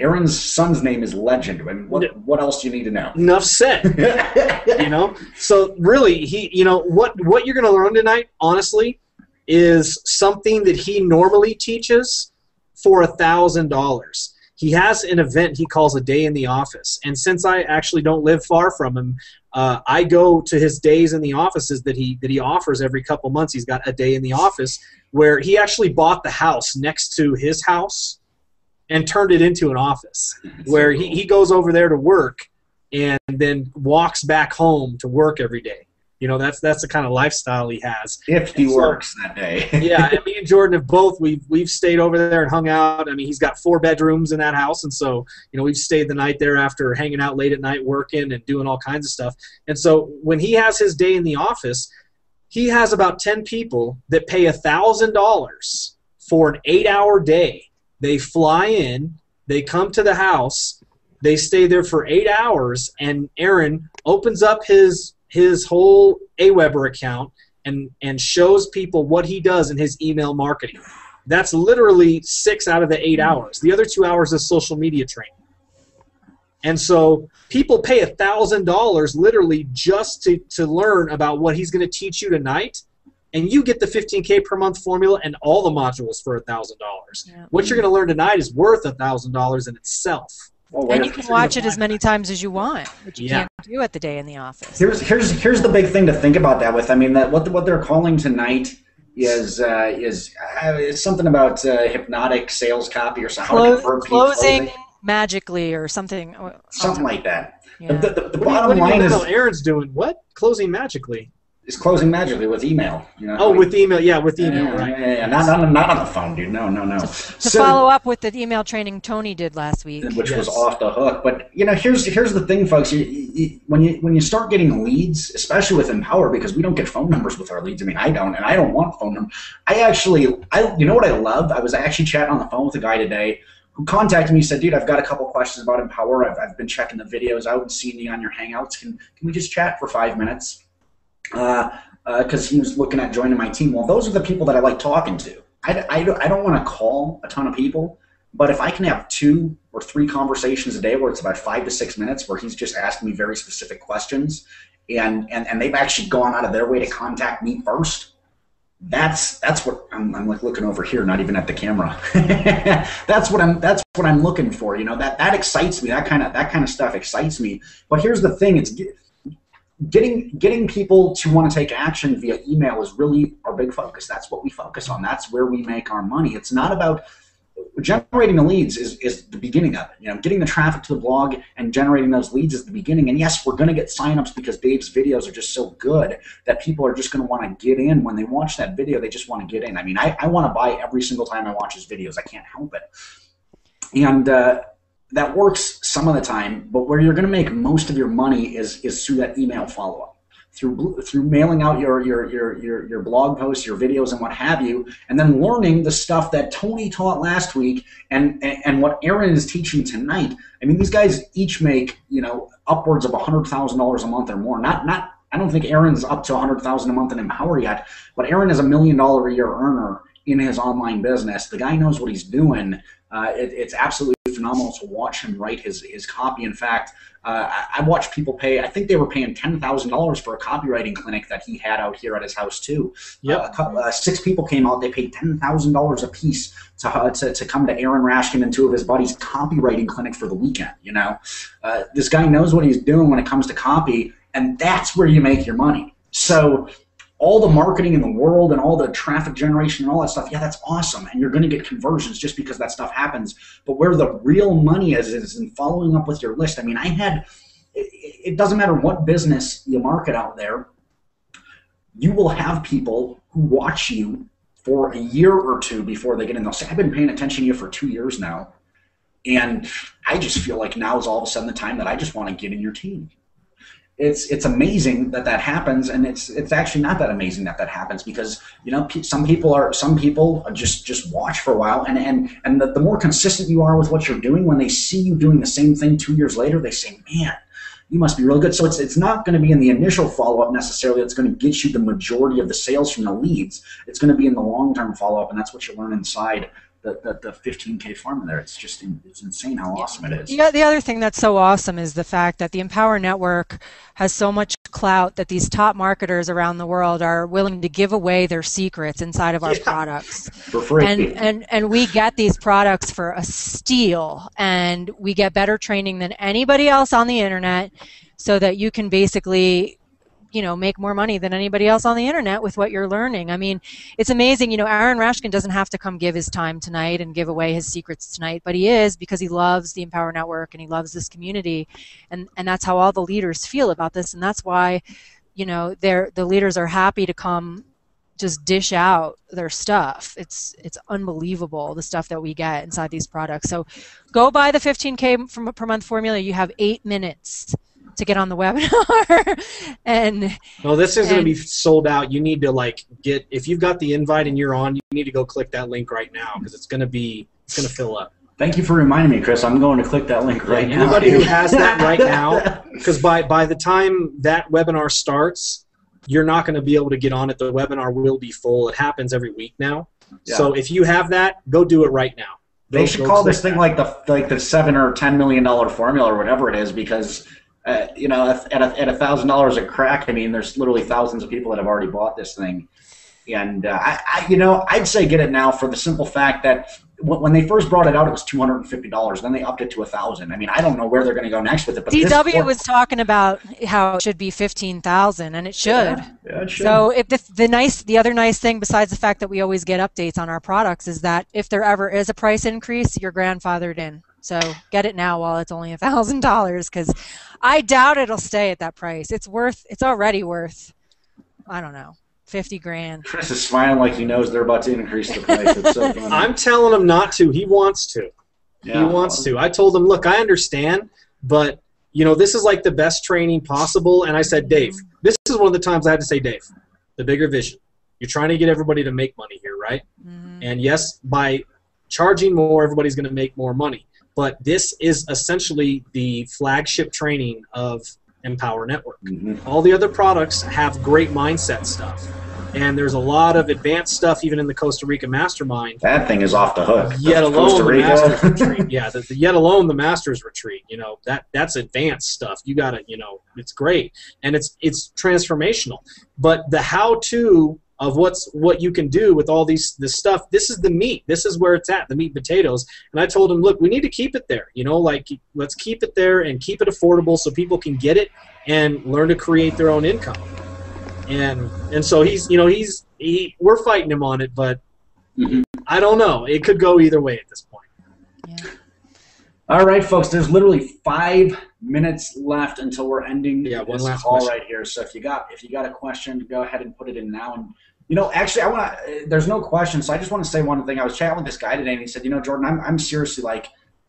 B: Aaron's son's name is Legend. I mean, what else do you need to know?
C: Enough said. So really, what you're going to learn tonight, honestly, is something that he normally teaches for $1,000. He has an event he calls a day in the office, and since I actually don't live far from him, I go to his days in the offices that he offers every couple months. He's got a day in the office where he actually bought the house next to his house and turned it into an office where he goes over there to work and then walks back home to work every day. That's the kind of lifestyle he has.
B: If he works that day.
C: Yeah, and me and Jordan have both. We've stayed over there and hung out. I mean, he's got 4 bedrooms in that house, and so we've stayed the night there after hanging out late at night, working and doing all kinds of stuff. And so when he has his day in the office, he has about 10 people that pay $1,000 for an 8-hour day. They fly in, they come to the house, they stay there for 8 hours, and Aaron opens up his whole Aweber account and shows people what he does in his email marketing. That's literally 6 out of the 8 hours. The other 2 hours is social media training. And so people pay $1,000 literally just to learn about what he's going to teach you tonight, and you get the 15K per month formula and all the modules for $1,000.
A: Yeah.
C: What you're going to learn tonight is worth $1,000 in itself.
A: And you can watch it as many times as you want, which you can't do at the day in the office.
B: Here's the big thing to think about that with. I mean, that what they're calling tonight is it's something about hypnotic sales copy or something.
A: Closing magically or something.
B: Something like that.
A: Yeah.
B: The bottom line is
C: Aaron's doing what? Closing magically.
B: Is closing magically with email.
C: With email. Yeah, with email. Right.
B: Yeah. Not on the phone, dude. No.
A: To follow up with the email training Tony did last week,
B: which was off the hook. But here's the thing, folks. When you start getting leads, especially with Empower, because we don't get phone numbers with our leads. I mean, I don't, and I don't want phone numbers. You know what I love? I was actually chatting on the phone with a guy today who contacted me. Said, dude, I've got a couple questions about Empower. I've been checking the videos out and seeing you on your Hangouts. Can we just chat for 5 minutes? Because he was looking at joining my team. Well, those are the people that I like talking to. I don't want to call a ton of people, but if I can have 2 or 3 conversations a day where it's about 5 to 6 minutes where he's just asking me very specific questions and they've actually gone out of their way to contact me first, that's what I'm like looking over here, not even at the camera. That's what I'm looking for. That excites me. That kind of stuff excites me. But here's the thing: it's getting people to want to take action via email is really our big focus. That's what we focus on. That's where we make our money. It's not about generating the leads is the beginning of it. Getting the traffic to the blog and generating those leads is the beginning. And yes, we're going to get signups because Dave's videos are just so good that people are just going to want to get in. When they watch that video, they just want to get in. I mean, I want to buy every single time I watch his videos. I can't help it. And that works some of the time, but where you're going to make most of your money is through that email follow-up, through mailing out your blog posts, your videos, and what have you, and then learning the stuff that Tony taught last week and what Aaron is teaching tonight. I mean, these guys each make upwards of $100,000 a month or more. Not I don't think Aaron's up to $100,000 a month in Empower yet, but Aaron is $1 million a year earner in his online business. The guy knows what he's doing. It's absolutely phenomenal to watch him write his copy. In fact, I watched people pay. I think they were paying $10,000 for a copywriting clinic that he had out here at his house too. Yep. 6 people came out. They paid $10,000 a piece to come to Aaron Rashkin and 2 of his buddies' copywriting clinic for the weekend. This guy knows what he's doing when it comes to copy, and that's where you make your money. So all the marketing in the world and all the traffic generation and all that stuff, yeah, that's awesome. And you're going to get conversions just because that stuff happens. But where the real money is in following up with your list. I mean, it doesn't matter what business you market out there, you will have people who watch you for a year or two before they get in. They'll say, I've been paying attention to you for 2 years now. And I just feel like now is all of a sudden the time that I just want to get in your team. It's amazing that happens, and it's actually not that amazing that happens, because some people just watch for a while, and the more consistent you are with what you're doing, when they see you doing the same thing 2 years later, they say, man, you must be really good. So it's not going to be in the initial follow-up necessarily that's going to get you the majority of the sales from the leads. It's going to be in the long-term follow-up, and that's what you learn inside the 15K formula there. It's insane how awesome it is.
A: Yeah, the other thing that's so awesome is the fact that the Empower Network has so much clout that these top marketers around the world are willing to give away their secrets inside of our products
B: for free.
A: And we get these products for a steal, and we get better training than anybody else on the internet, so that you can basically make more money than anybody else on the internet with what you're learning. I mean, it's amazing. Aaron Rashkin doesn't have to come give his time tonight and give away his secrets tonight, but he is, because he loves the Empower Network and he loves this community, and that's how all the leaders feel about this, and that's why, the leaders are happy to come just dish out their stuff. It's unbelievable, the stuff that we get inside these products. So go buy the 15K per month formula. You have 8 minutes to get on the webinar.
C: This isn't going to be sold out. You need to if you've got the invite and you're on, you need to go click that link right now, because it's going to fill up.
B: Thank you for reminding me, Chris. I'm going to click that link right now.
C: Anybody who has that right now, because by the time that webinar starts, you're not going to be able to get on it. The webinar will be full. It happens every week now. Yeah. So if you have that, go do it right now.
B: They should call this thing like the $7 or $10 million formula or whatever it is, because at $1,000 a crack, I mean, there's literally thousands of people that have already bought this thing, and I'd say get it now, for the simple fact that when they first brought it out, it was $250. Then they upped it to $1,000. I mean, I don't know where they're going to go next with it. But
A: DW was talking about how it should be $15,000, and it should.
B: Yeah, it should.
A: So if the other nice thing, besides the fact that we always get updates on our products, is that if there ever is a price increase, you're grandfathered in. So get it now while it's only $1,000, because I doubt it'll stay at that price. It's already worth, I don't know, 50 grand.
B: Chris is smiling like he knows they're about to increase the price. It's so funny.
C: I'm telling him not to. He wants to. Yeah, he wants to. I told him, look, I understand, but this is like the best training possible. And I said, Dave, this is one of the times I had to say, Dave, the bigger vision. You're trying to get everybody to make money here, right? Mm-hmm. And yes, by charging more, everybody's going to make more money. But this is essentially the flagship training of Empower Network. Mm-hmm. All the other products have great mindset stuff. And there's a lot of advanced stuff even in the Costa Rica Mastermind.
B: That thing is off the hook.
C: Yet alone the Masters Retreat. Yeah, yet alone the Masters Retreat. That's advanced stuff. You got to, it's great. And it's transformational. But the how-to of what you can do with all this stuff, this is the meat. This is where it's at, the meat and potatoes. And I told him, look, we need to keep it there. Let's keep it there and keep it affordable so people can get it and learn to create their own income. And so we're fighting him on it, but I don't know. It could go either way at this point.
A: Yeah.
B: All right, folks. There's literally 5 minutes left until we're ending
C: one
B: this
C: last
B: call
C: question
B: right here. So if you got a question, go ahead and put it in now. And actually, there's no question, so I just want to say one thing. I was chatting with this guy today, and he said, Jordan, I'm seriously,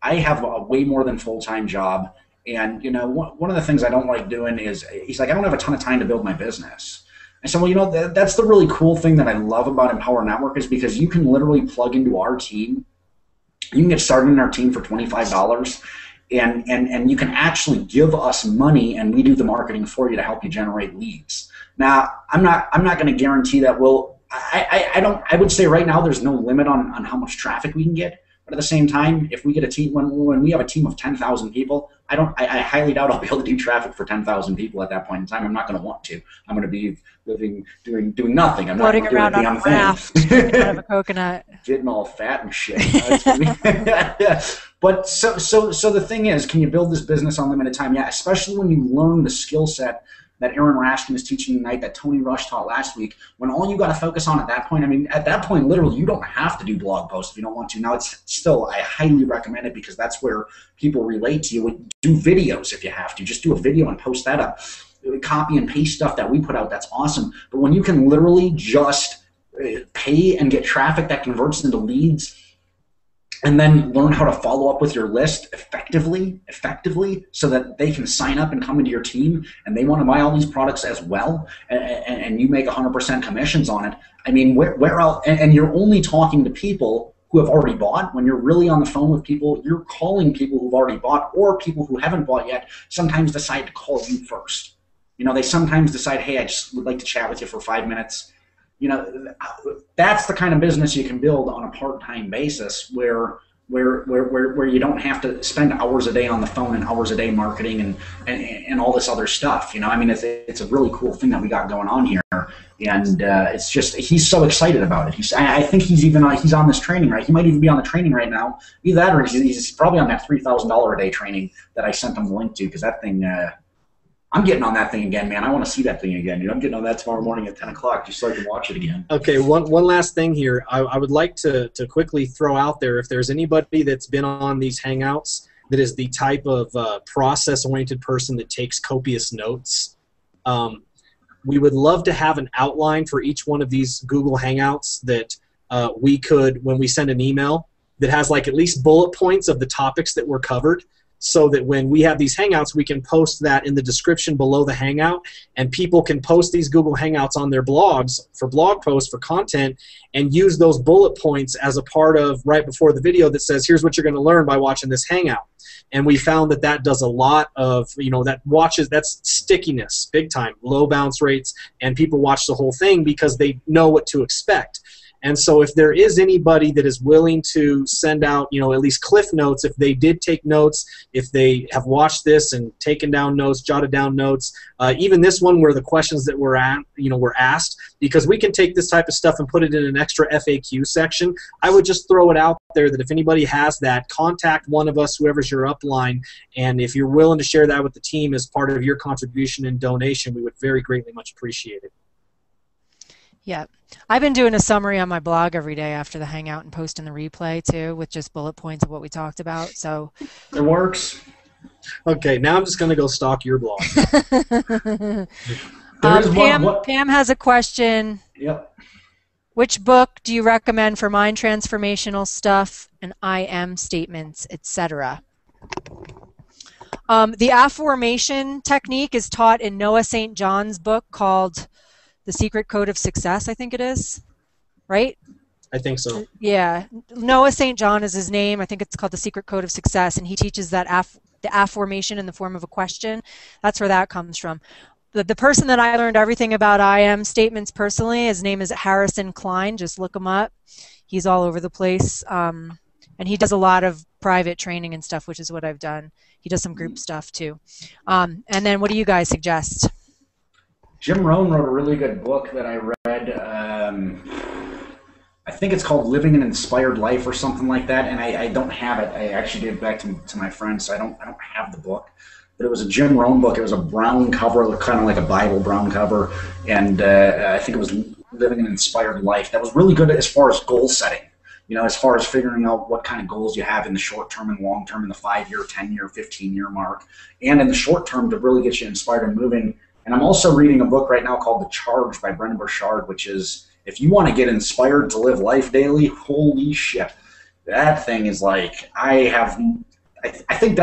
B: I have a way more than full-time job, and one of the things I don't like doing is, he's like, I don't have a ton of time to build my business. I said, well, that's the really cool thing that I love about Empower Network, is because you can literally plug into our team. You can get started in our team for $25, and you can actually give us money, and we do the marketing for you to help you generate leads. Now, I'm not going to guarantee that I would say right now there's no limit on how much traffic we can get. But at the same time, if we get a team, when we have a team of 10,000 people, I highly doubt I'll be able to do traffic for 10,000 people at that point in time. I'm not going to want to. I'm going to be doing nothing. I'm
A: floating
B: not
A: around on a raft out of a coconut,
B: getting all fat and shit. But so the thing is, can you build this business on limited time? Yeah, especially when you learn the skill set that Aaron Raskin is teaching tonight, that Tony Rush taught last week, when all you got to focus on at that point, I mean, at that point, literally, you don't have to do blog posts if you don't want to. Now, it's still, I highly recommend it because that's where people relate to you. Do videos if you have to. Just do a video and post that up. Copy and paste stuff that we put out, that's awesome. But when you can literally just pay and get traffic that converts into leads, and then learn how to follow up with your list effectively, so that they can sign up and come into your team and they want to buy all these products as well, and you make 100% commissions on it. I mean, where else? And you're only talking to people who have already bought. When you're really on the phone with people, you're calling people who've already bought, or people who haven't bought yet sometimes decide to call you first. You know, they sometimes decide, hey, I just would like to chat with you for 5 minutes. You know, that's the kind of business you can build on a part-time basis where you don't have to spend hours a day on the phone and hours a day marketing and all this other stuff. You know, I mean, it's a really cool thing that we got going on here, and it's just, he's so excited about it. I think he's on this training, right? He might even be on the training right now. Either that, or he's probably on that $3,000 a day training that I sent him the link to, because that thing. I'm getting on that thing again, man. I want to see that thing again. You know, I'm getting on that tomorrow morning at 10 o'clock just so I can watch it again.
C: Okay, one last thing here. I would like to quickly throw out there, if there's anybody that's been on these Hangouts that is the type of process-oriented person that takes copious notes, we would love to have an outline for each one of these Google Hangouts that we could, when we send an email, that has like at least bullet points of the topics that were covered, so that when we have these Hangouts, we can post that in the description below the Hangout, and people can post these Google Hangouts on their blogs for blog posts, for content, and use those bullet points as a part of right before the video that says, here's what you're going to learn by watching this Hangout. And we found that that does a lot of, you know, that's stickiness, big time, low bounce rates, and people watch the whole thing because they know what to expect. And so if there is anybody that is willing to send out, you know, at least cliff notes, if they did take notes, if they have watched this and taken down notes, jotted down notes, even this one where the questions that were asked, because we can take this type of stuff and put it in an extra FAQ section. I would just throw it out there that if anybody has that, contact one of us, whoever's your upline, and if you're willing to share that with the team as part of your contribution and donation, we would very greatly much appreciate it.
A: Yeah. I've been doing a summary on my blog every day after the Hangout and posting the replay too, with just bullet points of what we talked about. So
B: it works.
C: Okay, now I'm just going to go stalk your blog.
A: Pam has a question.
B: Yep.
A: Which book do you recommend for mind transformational stuff and I am statements, etc.? The affirmation technique is taught in Noah St. John's book called The Secret Code of Success, I think it is, right?
C: I think so.
A: Yeah. Noah St. John is his name. I think it's called The Secret Code of Success, and he teaches that the affirmation in the form of a question. That's where that comes from. The person that I learned everything about I am statements personally, his name is Harrison Klein. Just look him up. He's all over the place. And he does a lot of private training and stuff, which is what I've done. He does some group stuff too. And then what do you guys suggest?
B: Jim Rohn wrote a really good book that I read. I think it's called Living an Inspired Life or something like that, and I don't have it. I actually gave it back to my friend, so I don't have the book. But it was a Jim Rohn book. It was a brown cover, kind of like a Bible brown cover, and I think it was Living an Inspired Life. That was really good as far as goal setting. You know, as far as figuring out what kind of goals you have in the short term and long term, in the 5-year, 10-year, 15-year mark, and in the short term to really get you inspired and moving. And I'm also reading a book right now called The Charge by Brendon Burchard, which is, if you want to get inspired to live life daily, holy shit, that thing is like, I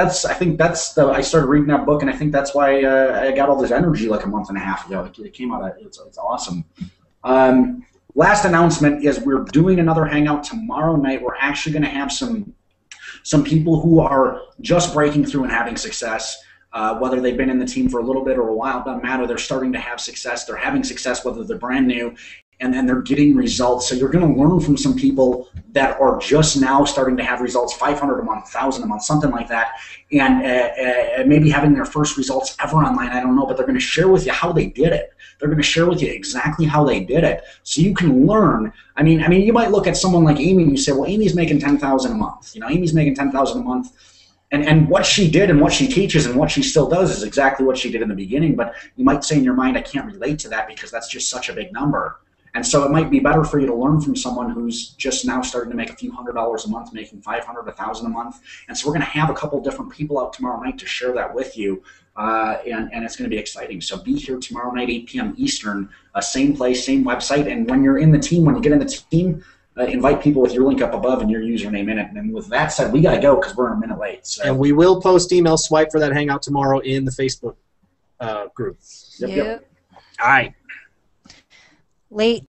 B: started reading that book, and I think that's why I got all this energy like a month and a half ago. It came out, it's awesome. Last announcement is we're doing another Hangout tomorrow night. We're actually going to have some people who are just breaking through and having success. Whether they've been in the team for a little bit or a while, doesn't matter. They're starting to have success. They're having success whether they're brand new, and then they're getting results. So you're going to learn from some people that are just now starting to have results, 500 a month, 1,000 a month, something like that, and maybe having their first results ever online. I don't know, but they're going to share with you how they did it. They're going to share with you exactly how they did it, so you can learn. I mean, you might look at someone like Amy and you say, well, Amy's making $10,000 a month. You know, Amy's making $10,000 a month. And what she did and what she teaches and what she still does is exactly what she did in the beginning, but you might say in your mind, I can't relate to that because that's just such a big number. And so it might be better for you to learn from someone who's just now starting to make a few $100s a month, making $500, $1,000 a month. And so we're going to have a couple different people out tomorrow night to share that with you. And it's going to be exciting. So be here tomorrow night, 8 p.m. Eastern, same place, same website. And when you're in the team, when you get in the team, invite people with your link up above and your username in it. And with that said, we got to go because we're a minute late. So.
C: And we will post email swipe for that hangout tomorrow in the Facebook group.
A: Yep.
C: All right.
A: Late